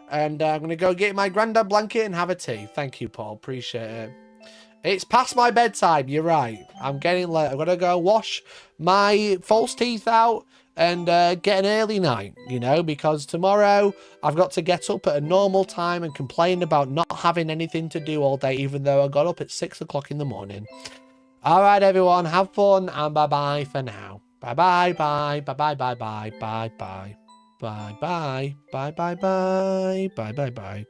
And I'm going to go get my granddad blanket and have a tea. Thank you, Paul. Appreciate it. It's past my bedtime. You're right. I'm getting late. I'm going to go wash my false teeth out and get an early night, you know, because tomorrow I've got to get up at a normal time and complain about not having anything to do all day, even though I got up at 6 o'clock in the morning. All right, everyone, have fun, and bye-bye for now. Bye-bye, bye, bye-bye, bye-bye, bye-bye, bye-bye, bye-bye, bye-bye, bye-bye, bye.